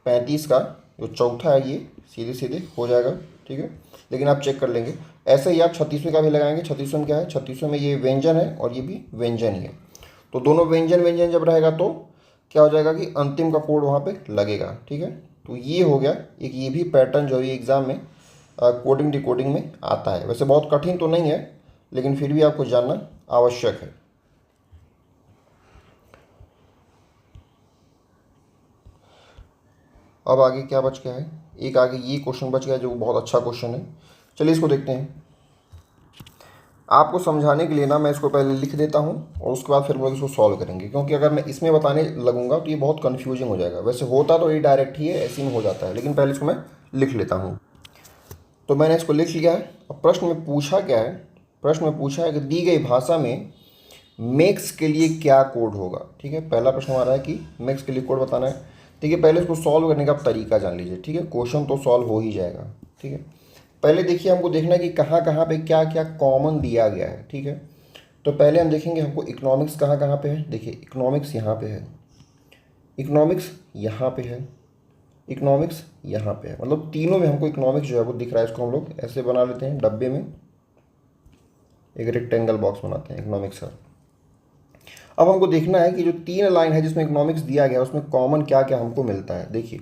35 का जो चौथा है ये सीधे सीधे हो जाएगा, ठीक है। लेकिन आप चेक कर लेंगे। ऐसे ही आप 36वें का भी लगाएंगे। 36वें में क्या है, 36वें में ये व्यंजन है और ये भी व्यंजन ही है। तो दोनों व्यंजन व्यंजन जब रहेगा तो क्या हो जाएगा कि अंतिम का कोड वहाँ पे लगेगा, ठीक है। तो ये हो गया एक, ये भी पैटर्न जो है एग्ज़ाम में कोडिंग डिकोडिंग में आता है। वैसे बहुत कठिन तो नहीं है, लेकिन फिर भी आपको जानना आवश्यक है। अब आगे क्या बच गया है, एक आगे ये क्वेश्चन बच गया जो बहुत अच्छा क्वेश्चन है। चलिए इसको देखते हैं। आपको समझाने के लिए ना मैं इसको पहले लिख देता हूँ और उसके बाद फिर हम लोग इसको सॉल्व करेंगे, क्योंकि अगर मैं इसमें बताने लगूंगा तो ये बहुत कन्फ्यूजिंग हो जाएगा। वैसे होता तो ये डायरेक्ट ही है, ऐसे में हो जाता है, लेकिन पहले इसको मैं लिख लेता हूँ। तो मैंने इसको लिख लिया है। अब प्रश्न में पूछा क्या है, प्रश्न में पूछा है कि दी गई भाषा में मेक्स के लिए क्या कोड होगा, ठीक है। पहला प्रश्न हमारा है कि मेक्स के लिए कोड बताना है। ठीक है, पहले इसको सॉल्व करने का तरीका जान लीजिए, ठीक है। क्वेश्चन तो सॉल्व हो ही जाएगा, ठीक है। पहले देखिए हमको देखना है कि कहाँ कहाँ पे क्या क्या कॉमन दिया गया है, ठीक है। तो पहले हम देखेंगे हमको इकोनॉमिक्स कहाँ कहाँ पे है। देखिए इकोनॉमिक्स यहाँ पे है, इकोनॉमिक्स यहाँ पे है, इकोनॉमिक्स यहाँ पे है, मतलब तीनों में हमको इकोनॉमिक्स जो है वो दिख रहा है। इसको हम लोग ऐसे बना लेते हैं, डब्बे में एक रेक्टेंगल बॉक्स बनाते हैं इकोनॉमिक्स का। अब हमको देखना है कि जो 3 लाइन है जिसमें इकोनॉमिक्स दिया गया है उसमें कॉमन क्या क्या हमको मिलता है। देखिए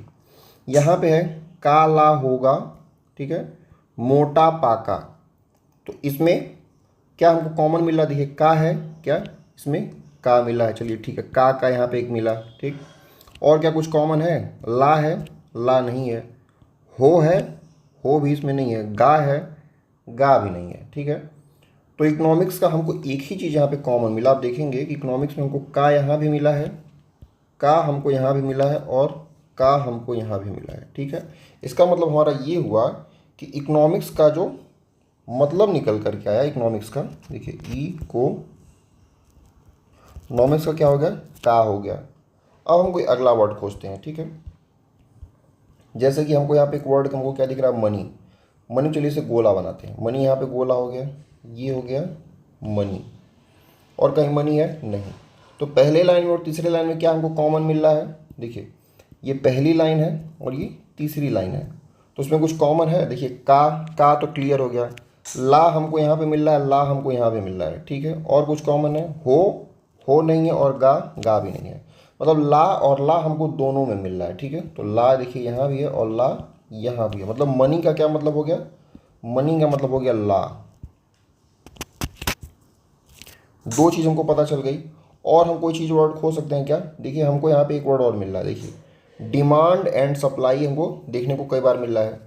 यहाँ पे है काला होगा, ठीक है, मोटा पाका। तो इसमें क्या हमको कॉमन मिला, देखिए का है, क्या इसमें का मिला है, चलिए ठीक है, का यहाँ पे एक मिला, ठीक। और क्या कुछ कॉमन है, ला है, ला नहीं है, है, हो भी इसमें नहीं है, गा है, गा भी नहीं है, ठीक है। तो इकोनॉमिक्स का हमको एक ही चीज़ यहाँ पे कॉमन मिला। आप देखेंगे कि इकोनॉमिक्स में हमको का यहाँ भी मिला है, का हमको यहाँ भी मिला है और का हमको यहाँ भी मिला है, ठीक है। इसका मतलब हमारा ये हुआ कि इकोनॉमिक्स का जो मतलब निकल कर के आया इकोनॉमिक्स का, देखिए इकोनॉमिक्स का क्या हो गया, का हो गया। अब हम कोई अगला वर्ड खोजते हैं, ठीक है। जैसे कि हमको यहाँ पे एक वर्ड हमको क्या दिख रहा है, मनी। मनी, चलिए इसे गोला बनाते हैं। मनी यहाँ पे गोला हो गया, ये हो गया मनी, और कहीं मनी है नहीं। तो पहले लाइन में और तीसरे लाइन में क्या हमको कॉमन मिल रहा है, देखिए ये पहली लाइन है और ये तीसरी लाइन है, तो उसमें कुछ कॉमन है। देखिए का तो क्लियर हो गया, ला हमको यहाँ पे मिल रहा है, ला हमको यहाँ पे मिल रहा है, ठीक है। और कुछ कॉमन है, हो नहीं है, और गा भी नहीं है, मतलब ला और ला हमको दोनों में मिल रहा है, ठीक है। तो ला देखिए यहाँ भी है और ला यहाँ भी है, मतलब मनी का क्या मतलब हो गया, मनी का मतलब हो गया ला। दो चीज़ हमको पता चल गई। और हम कोई चीज़ वर्ड खोज सकते हैं क्या, देखिए हमको यहाँ पे एक वर्ड और मिल रहा है, देखिए डिमांड एंड सप्लाई हमको देखने को कई बार मिल रहा है।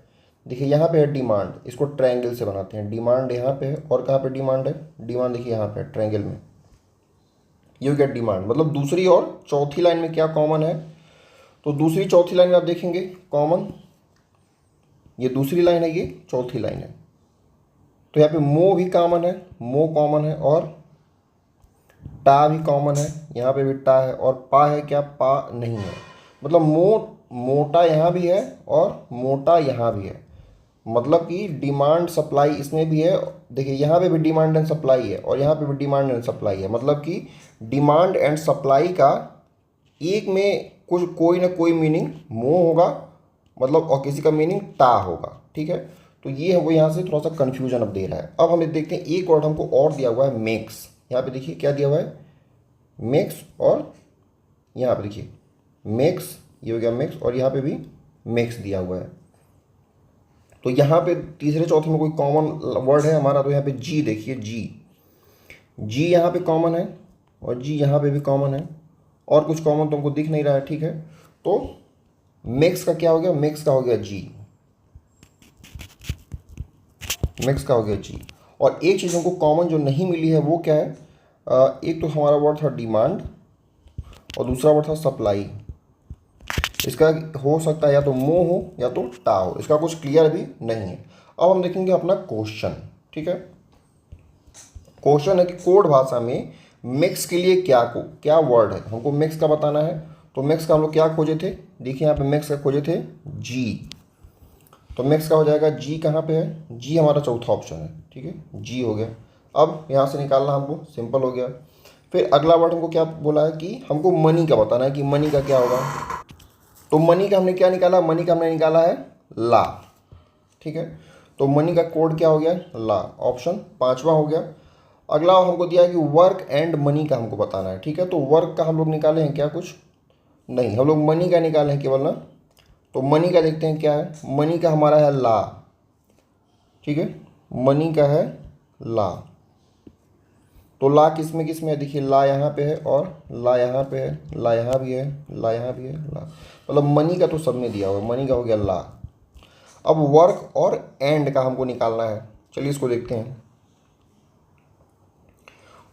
देखिए यहाँ पे है डिमांड, इसको ट्रायंगल से बनाते हैं, डिमांड यहाँ पे है और कहाँ पे डिमांड है, डिमांड देखिए यहाँ पे ट्रायंगल में, ये हो गया डिमांड। मतलब दूसरी और चौथी लाइन में क्या कॉमन है, तो दूसरी चौथी लाइन में आप देखेंगे कॉमन, ये दूसरी लाइन है, ये चौथी लाइन है। तो यहाँ पे मो भी कॉमन है, मो कॉमन है, और टा भी कॉमन है, यहाँ पे भी टा है, और पा है क्या, पा नहीं है। मतलब मोटा यहाँ भी है और मोटा यहाँ भी है, मतलब कि डिमांड सप्लाई इसमें भी है। देखिए यहाँ पे भी डिमांड एंड सप्लाई है और यहाँ पे भी डिमांड एंड सप्लाई है, मतलब कि डिमांड एंड सप्लाई का एक में कुछ कोई ना कोई मीनिंग मो होगा, मतलब और किसी का मीनिंग टा होगा, ठीक है। तो ये हमको यहाँ से थोड़ा सा कन्फ्यूजन अब दे रहा है। अब हम देखते हैं एक वर्ड हमको और दिया हुआ है, मेक्स। यहाँ पे देखिए क्या दिया हुआ है, मेक्स, और यहाँ पे देखिए मेक्स, ये हो गया मेक्स, और यहाँ पे भी मेक्स दिया हुआ है। तो यहाँ पे तीसरे चौथे में कोई कॉमन वर्ड है हमारा, तो यहाँ पे जी, देखिए जी यहाँ पे कॉमन है और जी यहाँ पे भी कॉमन है, और कुछ कॉमन तुमको दिख नहीं रहा है, ठीक है। तो मेक्स का क्या हो गया, मेक्स का हो गया जी, मेक्स का हो गया जी। और एक चीज़ हमको कॉमन जो नहीं मिली है वो क्या है, एक तो हमारा वर्ड था डिमांड और दूसरा वर्ड था सप्लाई। इसका हो सकता है या तो मो हो या तो टा हो, इसका कुछ क्लियर भी नहीं है। अब हम देखेंगे अपना क्वेश्चन, ठीक है। क्वेश्चन है कि कोड भाषा में मिक्स के लिए क्या वर्ड है, हमको मिक्स का बताना है। तो मिक्स का हम लोग क्या खोजे थे, देखिए यहाँ पे मिक्स का खोजे थे जी। तो मिक्स का हो जाएगा जी, कहाँ पे है, जी हमारा चौथा ऑप्शन है, ठीक है, जी हो गया। अब यहाँ से निकालना हमको सिंपल हो गया। फिर अगला वर्ड हमको क्या बोला है कि हमको मनी का बताना है कि मनी का क्या होगा। तो मनी का हमने क्या निकाला, मनी का हमने निकाला है ला, ठीक है। तो मनी का कोड क्या हो गया, ला, ऑप्शन पांचवा हो गया। अगला हमको दिया है कि वर्क एंड मनी का हमको बताना है, ठीक है। तो वर्क का हम लोग निकाले हैं क्या, कुछ नहीं, हम लोग मनी का निकाले हैं केवल ना। तो मनी का देखते हैं क्या है, मनी का हमारा है ला, ठीक है, मनी का है ला। तो ला किस में है, देखिए ला यहाँ पे है और ला यहाँ पे है, ला यहाँ भी है, ला यहाँ भी है, ला, मतलब मनी का तो सब में दिया हुआ है, मनी का हो गया ला। अब वर्क और एंड का हमको निकालना है, चलिए इसको देखते हैं।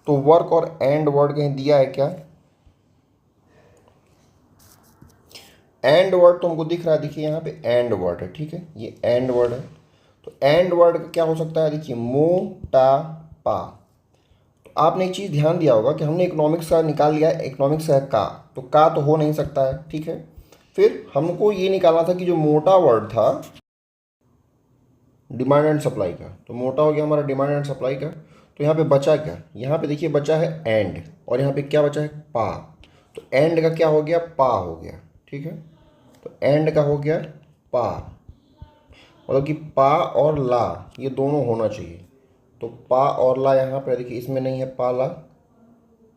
तो वर्क और एंड वर्ड कहीं दिया है क्या, एंड वर्ड तो हमको दिख रहा है, देखिए यहाँ पे एंड वर्ड है, ठीक है, ये एंड वर्ड है। तो एंड वर्ड का क्या हो सकता है, देखिए मोटापा। तो आपने एक चीज़ ध्यान दिया होगा कि हमने इकोनॉमिक्स का निकाल लिया है, इकोनॉमिक्स है का, तो का तो हो नहीं सकता है, ठीक है। फिर हमको ये निकालना था कि जो मोटा वर्ड था डिमांड एंड सप्लाई का, तो मोटा हो गया हमारा डिमांड एंड सप्लाई का। तो यहाँ पे बचा क्या, यहाँ पे देखिए बचा है एंड, और यहाँ पे क्या बचा है, पा। तो एंड का क्या हो गया, पा हो गया, ठीक है। तो एंड का हो गया पा, मतलब कि पा और ला ये दोनों होना चाहिए। तो पा और ला यहाँ पे देखिए, इसमें नहीं है पाला,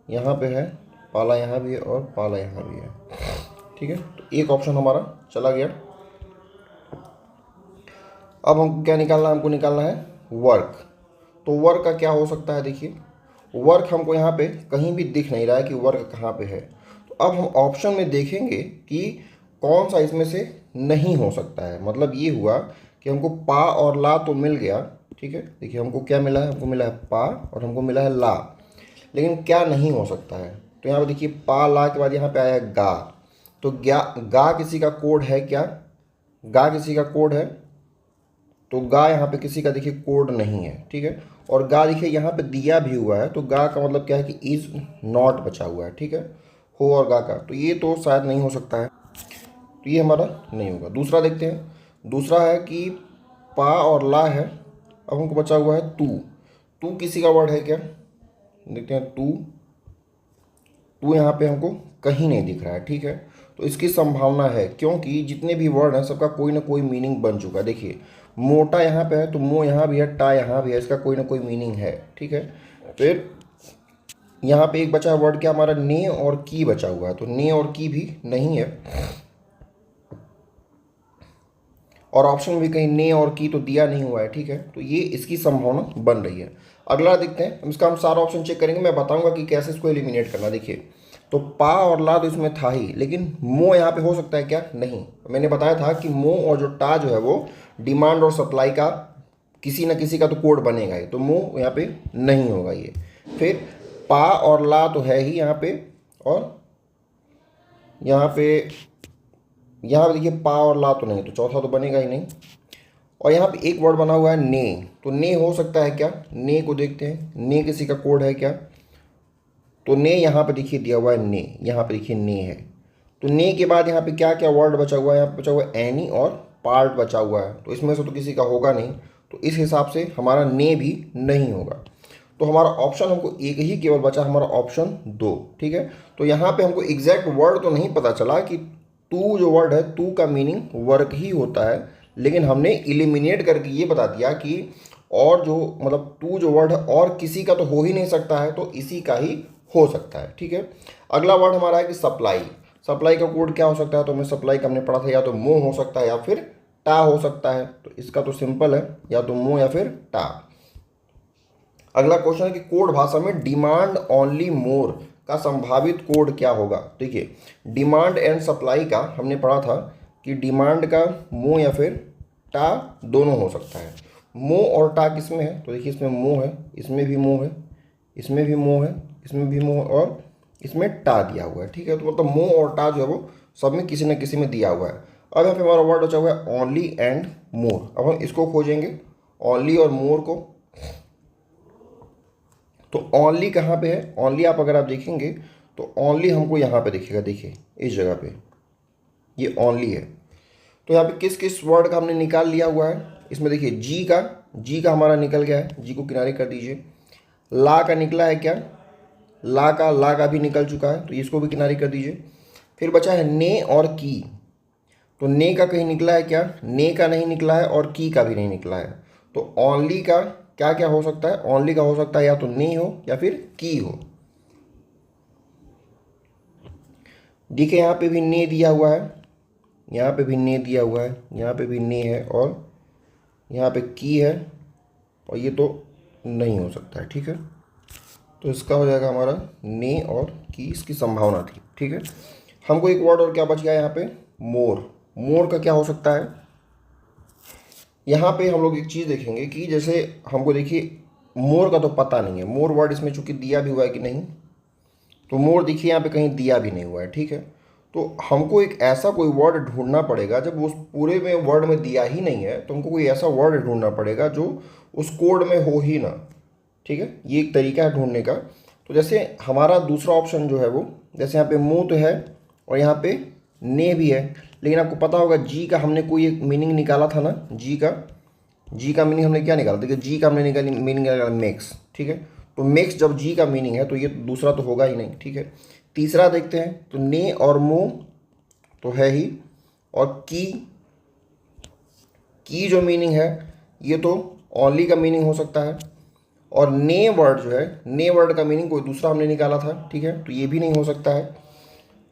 यहाँ पे है पाला, यहाँ भी है और पाला यहाँ भी है, ठीक है। तो एक ऑप्शन हमारा चला गया। अब हमको क्या निकालना है, हमको निकालना है वर्क। तो वर्क का क्या हो सकता है, देखिए वर्क हमको यहाँ पे कहीं भी दिख नहीं रहा है कि वर्क कहाँ पे है। तो अब हम ऑप्शन में देखेंगे कि कौन सा इसमें से नहीं हो सकता है। मतलब ये हुआ कि हमको पा और ला तो मिल गया, ठीक है, देखिए हमको क्या मिला है, हमको मिला है पा और हमको मिला है ला, लेकिन क्या नहीं हो सकता है। तो यहाँ पे देखिए पा ला के बाद यहाँ पे आया गा। तो गा किसी का कोड है क्या, गा किसी का कोड है, तो गा यहाँ पे किसी का देखिए कोड नहीं है, ठीक है। और गा देखिए यहाँ पे दिया भी हुआ है, तो गा का मतलब क्या है कि इज नॉट बचा हुआ है, ठीक है, हो और गा का, तो ये तो शायद नहीं हो सकता है, तो ये हमारा नहीं होगा। दूसरा देखते हैं, दूसरा है कि पा और ला है, अब हमको बचा हुआ है तू। तू किसी का वर्ड है क्या, देखते हैं तू, टू यहाँ पे हमको कहीं नहीं दिख रहा है, ठीक है। तो इसकी संभावना है, क्योंकि जितने भी वर्ड हैं सबका कोई ना कोई मीनिंग बन चुका है। देखिए मोटा यहाँ पे है तो मो यहाँ भी है, टा यहाँ भी है, इसका कोई ना कोई मीनिंग है, ठीक है। फिर यहाँ पे एक बचा वर्ड क्या हमारा, ने और की बचा हुआ है, तो ने और की भी नहीं है, और ऑप्शन में भी कहीं ने और की तो दिया नहीं हुआ है, ठीक है। तो ये इसकी संभावना बन रही है। अगला देखते हैं, इसका हम सारा ऑप्शन चेक करेंगे, मैं बताऊंगा कि कैसे इसको एलिमिनेट करना। देखिए तो पा और ला तो इसमें था ही, लेकिन मो यहाँ पे हो सकता है क्या, नहीं। मैंने बताया था कि मो और जो टा जो है वो डिमांड और सप्लाई का किसी न किसी का तो कोड बनेगा ही, तो मो यहाँ पे नहीं होगा ये। फिर पा और ला तो है ही यहाँ पे, और यहाँ पे देखिए पा और ला तो नहीं, तो चौथा तो बनेगा ही नहीं। और यहाँ पे एक वर्ड बना हुआ है ने, तो ने हो सकता है क्या, ने को देखते हैं, ने किसी का कोड है क्या। तो ने यहाँ पे देखिए दिया हुआ है ने, यहाँ पे देखिए ने है। तो ने के बाद यहाँ पे क्या क्या वर्ड बचा हुआ है, यहाँ पे बचा हुआ है एनी और पार्ट बचा हुआ है, तो इसमें से तो किसी का होगा नहीं, तो इस हिसाब से हमारा ने भी नहीं होगा। तो हमारा ऑप्शन हमको एक ही केवल बचा, हमारा ऑप्शन 2, ठीक है। तो यहाँ पे हमको एग्जैक्ट वर्ड तो नहीं पता चला कि टू जो वर्ड है, टू का मीनिंग वर्क ही होता है, लेकिन हमने इलिमिनेट करके ये बता दिया कि और जो मतलब टू जो वर्ड है और किसी का तो हो ही नहीं सकता है, तो इसी का ही हो सकता है, ठीक है। अगला वर्ड हमारा है कि सप्लाई। सप्लाई का कोड क्या हो सकता है, तो हमें सप्लाई का हमने पढ़ा था, या तो मो हो सकता है या फिर टा हो सकता है, तो इसका तो सिंपल है, या तो मो या फिर टा। अगला क्वेश्चन है कि कोड भाषा में डिमांड ओनली मोर का संभावित कोड क्या होगा। देखिए डिमांड एंड सप्लाई का हमने पढ़ा था कि डिमांड का मो या फिर टा दोनों हो सकता है। मो और टा किस में है, तो देखिए इसमें मो है, इसमें भी मो है, इसमें भी मो है, इसमें भी मो है, और इसमें टा दिया हुआ है, ठीक है। तो मतलब मो और टा जो है वो सब में किसी न किसी में दिया हुआ है। अब यहाँ पे हमारा वर्ड बचा हुआ है ओनली एंड मोर। अब हम इसको खोजेंगे, ओनली और मोर को। तो ओनली कहाँ पे है, ओनली आप अगर आप देखेंगे तो ओनली हमको यहाँ पे दिखेगा, देखिए इस जगह पे ये ओनली है। तो यहाँ पे किस किस वर्ड का हमने निकाल लिया हुआ है, इसमें देखिए जी का हमारा निकल गया है, जी को किनारे कर दीजिए। ला का निकला है क्या, ला का भी निकल चुका है, तो इसको भी किनारे कर दीजिए। फिर बचा है ने और की, तो ने का कहीं निकला है क्या, ने का नहीं निकला है और की का भी नहीं निकला है। तो ओनली का क्या क्या हो सकता है, ओनली का हो सकता है या तो ने हो या फिर की हो। देखिए यहाँ पे भी ने दिया हुआ है, यहाँ पे भी ने दिया हुआ है, यहाँ पे भी ने है और यहाँ पे की है, और ये तो नहीं हो सकता है, ठीक है। तो इसका हो जाएगा हमारा ने और की, इसकी संभावना थी, ठीक है। हमको एक वर्ड और क्या बच गया यहाँ पे, मोर। मोर का क्या हो सकता है, यहाँ पे हम लोग एक चीज़ देखेंगे कि जैसे हमको देखिए मोर का तो पता नहीं है, मोर वर्ड इसमें चूंकि दिया भी हुआ है कि नहीं, तो मोर देखिए यहाँ पे कहीं दिया भी नहीं हुआ है, ठीक है। तो हमको एक ऐसा कोई वर्ड ढूंढना पड़ेगा, जब उस पूरे में वर्ड में दिया ही नहीं है तो हमको कोई ऐसा वर्ड ढूंढना पड़ेगा जो उस कोड में हो ही ना, ठीक है। ये एक तरीका है ढूंढने का। तो जैसे हमारा दूसरा ऑप्शन जो है वो, जैसे यहाँ पे मुँह तो है और यहाँ पे ने भी है, लेकिन आपको पता होगा जी का हमने कोई एक मीनिंग निकाला था ना, जी का मीनिंग हमने क्या निकाला, देखिए जी का हमने निकाली मीनिंग निकाला मेक्स, ठीक है। तो मेक्स जब जी का मीनिंग है तो ये दूसरा तो होगा ही नहीं, ठीक है। तीसरा देखते हैं, तो ने और मुँह तो है ही, और की जो मीनिंग है ये तो ओनली का मीनिंग हो सकता है, और ने वर्ड जो है, ने वर्ड का मीनिंग कोई दूसरा हमने निकाला था, ठीक है, तो ये भी नहीं हो सकता है।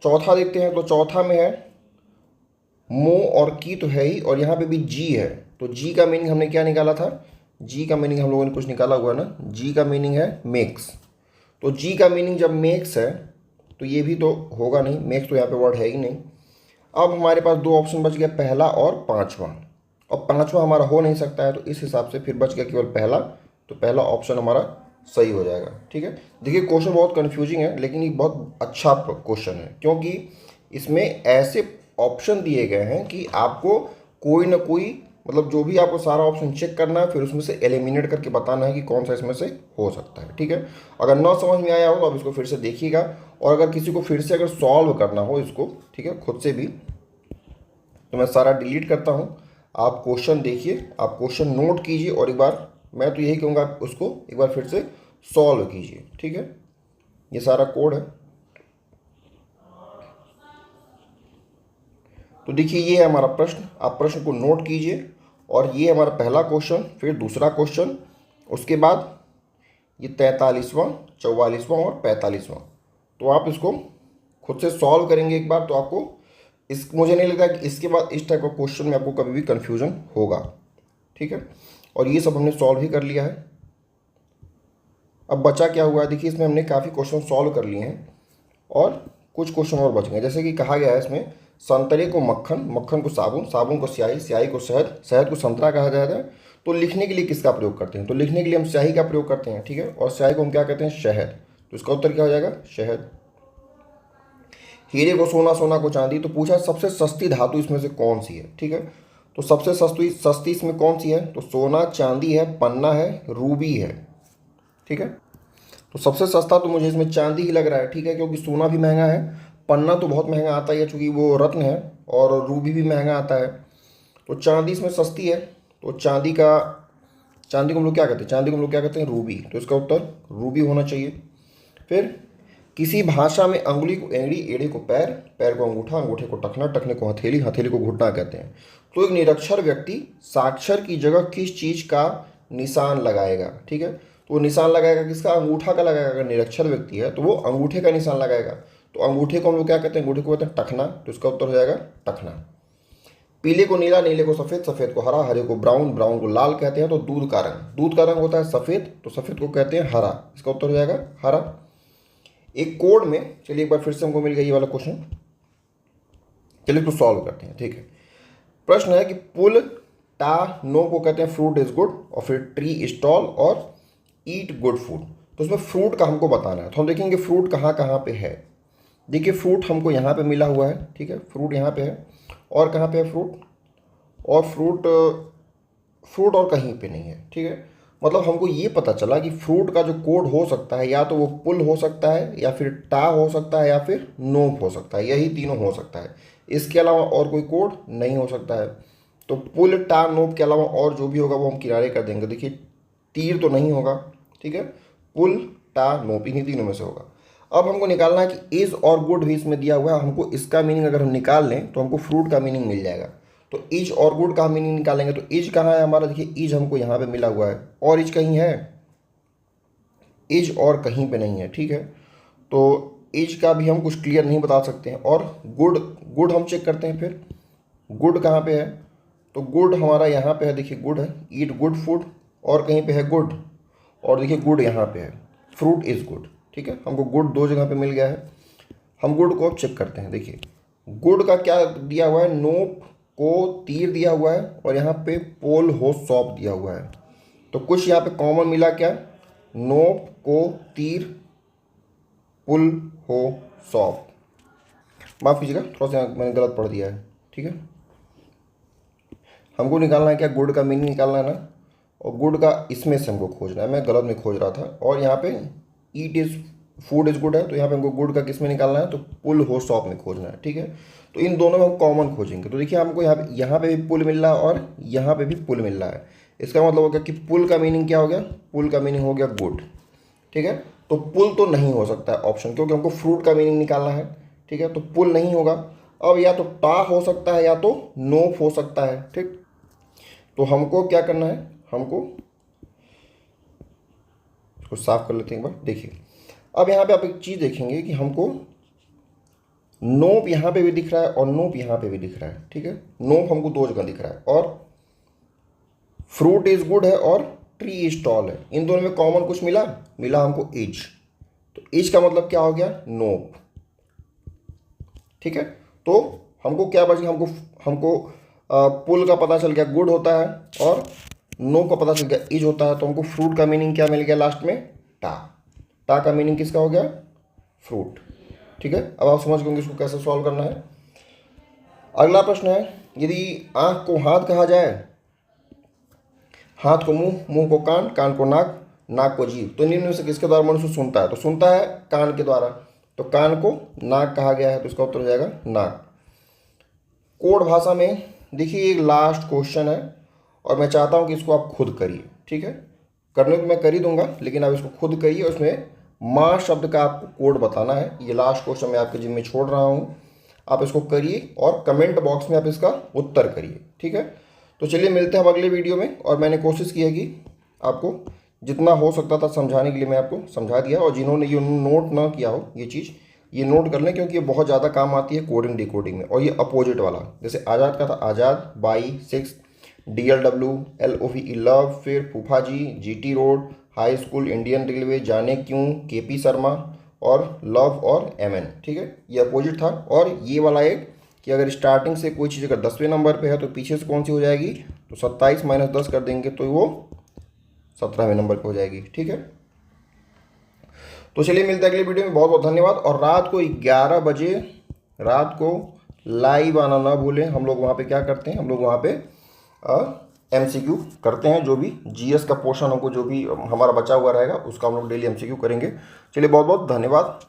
चौथा देखते हैं, तो चौथा में है मो और की तो है ही, और यहाँ पे भी जी है, तो जी का मीनिंग हमने क्या निकाला था, जी का मीनिंग हम लोगों ने कुछ निकाला हुआ ना, जी का मीनिंग है मेक्स। तो जी का मीनिंग जब मेक्स है तो ये भी तो होगा नहीं, मेक्स तो यहाँ पे वर्ड है ही नहीं। अब हमारे पास दो ऑप्शन बच गया, पहला और पांचवा, और पांचवा हमारा हो नहीं सकता है, तो इस हिसाब से फिर बच गया केवल पहला, तो पहला ऑप्शन हमारा सही हो जाएगा, ठीक है। देखिए क्वेश्चन बहुत कन्फ्यूजिंग है, लेकिन ये बहुत अच्छा क्वेश्चन है, क्योंकि इसमें ऐसे ऑप्शन दिए गए हैं कि आपको कोई ना कोई, मतलब जो भी आपको सारा ऑप्शन चेक करना है, फिर उसमें से एलिमिनेट करके बताना है कि कौन सा इसमें से हो सकता है, ठीक है। अगर ना समझ में आया हो तो आप इसको फिर से देखिएगा, और अगर किसी को फिर से अगर सॉल्व करना हो इसको, ठीक है, खुद से भी, तो मैं सारा डिलीट करता हूँ, आप क्वेश्चन देखिए, आप क्वेश्चन नोट कीजिए, और एक बार मैं तो यही कहूँगा आप उसको एक बार फिर से सॉल्व कीजिए, ठीक है। ये सारा कोड है। तो देखिए ये है हमारा प्रश्न, आप प्रश्न को नोट कीजिए, और ये हमारा पहला क्वेश्चन, फिर दूसरा क्वेश्चन, उसके बाद ये 43वां, 44वां और 45वां। तो आप इसको खुद से सॉल्व करेंगे एक बार, तो आपको मुझे नहीं लगता कि इसके बाद इस टाइप का क्वेश्चन में आपको कभी भी कन्फ्यूजन होगा, ठीक है। और ये सब हमने सॉल्व ही कर लिया है। अब बचा क्या हुआ है, देखिए इसमें हमने काफ़ी क्वेश्चन सॉल्व कर लिए हैं, और कुछ क्वेश्चन और बच गए। जैसे कि कहा गया है इसमें, संतरे को मक्खन, मक्खन को साबुन, साबुन को स्याही, स्याही को शहद, शहद को संतरा कहा जाता है। तो लिखने के लिए किसका प्रयोग करते हैं, तो लिखने के लिए हम स्याही का प्रयोग करते हैं, ठीक है, और स्याही को हम क्या कहते हैं, शहद। तो इसका उत्तर क्या हो जाएगा, शहद। हीरे को सोना, सोना को चांदी, तो पूछा सबसे सस्ती धातु इसमें से कौन सी है, ठीक है। तो सबसे सस्ती इसमें कौन सी है, तो सोना, चांदी है, पन्ना है, रूबी है, ठीक है। तो सबसे सस्ता तो मुझे इसमें चांदी ही लग रहा है, ठीक है, क्योंकि सोना भी महंगा है, पन्ना तो बहुत महंगा आता है चूँकि वो रत्न है, और रूबी भी महंगा आता है, तो चांदी इसमें सस्ती है। तो चांदी को हम लोग क्या कहते हैं, चांदी को हम लोग क्या कहते हैं, रूबी। तो इसका उत्तर रूबी होना चाहिए। फिर किसी भाषा में अंगुली को एड़ी, एड़ी को पैर, पैर को अंगूठा, अंगूठे को टखना, टखने को हथेली, हथेली को घुटना कहते हैं। तो एक निरक्षर व्यक्ति साक्षर की जगह किस चीज़ का निशान लगाएगा, ठीक है। तो वो निशान लगाएगा किसका, अंगूठा का लगाएगा। अगर निरक्षर व्यक्ति है तो वो अंगूठे का निशान लगाएगा। तो अंगूठे को हम लोग क्या कहते हैं, अंगूठे को कहते हैं टखना। तो इसका उत्तर हो जाएगा टखना। पीले को नीला, नीले को सफ़ेद, सफ़ेद को हरा, हरे को ब्राउन, ब्राउन को लाल कहते हैं। तो दूध का रंग, दूध का रंग होता है सफ़ेद, तो सफ़ेद को कहते हैं हरा। इसका उत्तर हो जाएगा हरा। एक कोड में, चलिए एक बार फिर से हमको मिल गया ये वाला क्वेश्चन, चलिए इसको सॉल्व करते हैं, ठीक है। प्रश्न है कि पुल टा नो को कहते हैं फ्रूट इज गुड, और फिर ट्री इज टॉल, और ईट गुड फूड। तो उसमें फ्रूट का हमको बताना है, तो हम देखेंगे फ्रूट कहाँ कहाँ पे है। देखिए फ्रूट हमको यहाँ पे मिला हुआ है, ठीक है, फ्रूट यहाँ पे है, और कहाँ पे है फ्रूट, और फ्रूट और कहीं पे नहीं है, ठीक है। मतलब हमको ये पता चला कि फ्रूट का जो कोड हो सकता है या तो वो पुल हो सकता है या फिर टा हो सकता है या फिर नोप हो सकता है, यही तीनों हो सकता है। इसके अलावा और कोई कोड नहीं हो सकता है। तो पुल टा नोप के अलावा और जो भी होगा वो हम किनारे कर देंगे। देखिए तीर तो नहीं होगा, ठीक है, पुल टा नोप इन्हीं तीनों में से होगा। अब हमको निकालना है कि इज और गुड भी इसमें दिया हुआ है। हमको इसका मीनिंग अगर हम निकाल लें तो हमको फ्रूट का मीनिंग मिल जाएगा। तो इज और गुड का मीनिंग निकालेंगे तो इज कहाँ है हमारा, देखिए इज हमको यहाँ पे मिला हुआ है और इज कहीं है, इज और कहीं पे नहीं है, ठीक है। तो इज का भी हम कुछ क्लियर नहीं बता सकते हैं। और गुड, गुड हम चेक करते हैं फिर, गुड कहाँ पे है, तो गुड हमारा यहाँ पे है, देखिए गुड है, ईट गुड फूड, और कहीं पे है गुड, और देखिए गुड यहाँ पे है, फ्रूट इज गुड, ठीक है। हमको गुड दो जगह पे मिल गया है। हम गुड को अब चेक करते हैं। देखिए गुड का क्या दिया हुआ है, नोप को तीर दिया हुआ है और यहाँ पे पोल हो सॉप दिया हुआ है। तो कुछ यहाँ पे कॉमन मिला क्या, नोप को तीर पुल हो सॉप, माफ़ कीजिएगा थोड़ा सा मैंने गलत पढ़ दिया है, ठीक है। हमको निकालना है क्या, गुड का मीनिंग निकालना है ना, और गुड का इसमें से हमको खोजना है, मैं गलत में खोज रहा था। और यहाँ पे ईट इज़ फूड इज़ गुड है, तो यहाँ पे हमको गुड का किस में निकालना है, तो पुल हो शॉप में खोजना है, ठीक है। तो इन दोनों में हम कॉमन खोजेंगे। तो देखिए हमको यहाँ पे भी पुल मिल रहा है और यहाँ पे भी पुल मिल रहा है। इसका मतलब हो गया कि पुल का मीनिंग क्या हो गया, पुल का मीनिंग हो गया गुड, ठीक है। तो पुल तो नहीं हो सकता है ऑप्शन, क्योंकि हमको फ्रूट का मीनिंग निकालना है, ठीक है। तो पुल नहीं होगा। अब या तो टा हो सकता है या तो नोप हो सकता है, ठीक। तो हमको क्या करना है, हमको इसको साफ कर लेते हैं एक बार। देखिए अब यहाँ पे आप एक चीज़ देखेंगे कि हमको नोप यहाँ पे भी दिख रहा है और नोप यहाँ पे भी दिख रहा है, ठीक है। नोप हमको दो जगह दिख रहा है और फ्रूट इज गुड है और ट्री इज टॉल है। इन दोनों में कॉमन कुछ मिला, मिला हमको इज। तो इज का मतलब क्या हो गया, नोप, ठीक है। तो हमको क्या बच गया, हमको पुल का पता चल गया गुड होता है और नो का पता चल गया इज होता है। तो हमको फ्रूट का मीनिंग क्या मिल गया लास्ट में, टा। टा का मीनिंग किसका हो गया, फ्रूट, ठीक है। अब आप समझ गए इसको कैसे सॉल्व करना है। अगला प्रश्न है, यदि आंख को हाथ कहा जाए, हाथ को मुंह, मुंह को कान, कान को नाक, नाक को जीभ, तो निम्न में से किसके द्वारा मनुष्य सुनता है, तो सुनता है कान के द्वारा। तो कान को नाक कहा गया है, तो इसका उत्तर हो जाएगा नाक। कोड भाषा में देखिए एक लास्ट क्वेश्चन है और मैं चाहता हूं कि इसको आप खुद करिए, ठीक है। करने को मैं कर ही दूंगा, लेकिन आप इसको खुद करिए। उसमें माँ शब्द का आपको कोड बताना है। ये लास्ट क्वेश्चन मैं आपके जिम्मे छोड़ रहा हूँ, आप इसको करिए और कमेंट बॉक्स में आप इसका उत्तर करिए, ठीक है। तो चलिए मिलते हैं अब अगले वीडियो में। और मैंने कोशिश की है कि आपको जितना हो सकता था समझाने के लिए मैं आपको समझा दिया। और जिन्होंने ये नोट ना किया हो ये चीज़, ये नोट कर लें, क्योंकि ये बहुत ज़्यादा काम आती है कोडिंग डिकोडिंग में। और ये अपोजिट वाला, जैसे आज़ाद का था आज़ाद, बाई 6, DLW, LOVE लव, फिर फूफा जी, GT road, high school, Indian railway, जाने क्यों, KP शर्मा, और लव और MN, ठीक है। ये अपोजिट था। और ये वाला एक कि अगर स्टार्टिंग से कोई चीज़ अगर 10वें नंबर पे है तो पीछे से कौन सी हो जाएगी, तो 27 - 10 कर देंगे तो वो 17वें नंबर पे हो जाएगी, ठीक है। तो चलिए मिलते हैं अगले वीडियो में। बहुत बहुत धन्यवाद। और रात को 11 बजे रात को लाइव आना ना भूलें। हम लोग वहाँ पे क्या करते हैं, हम लोग वहाँ पे MCQ करते हैं। जो भी GS का पोर्शन हमको जो भी हमारा बचा हुआ रहेगा उसका हम लोग डेली MCQ करेंगे। चलिए बहुत बहुत धन्यवाद।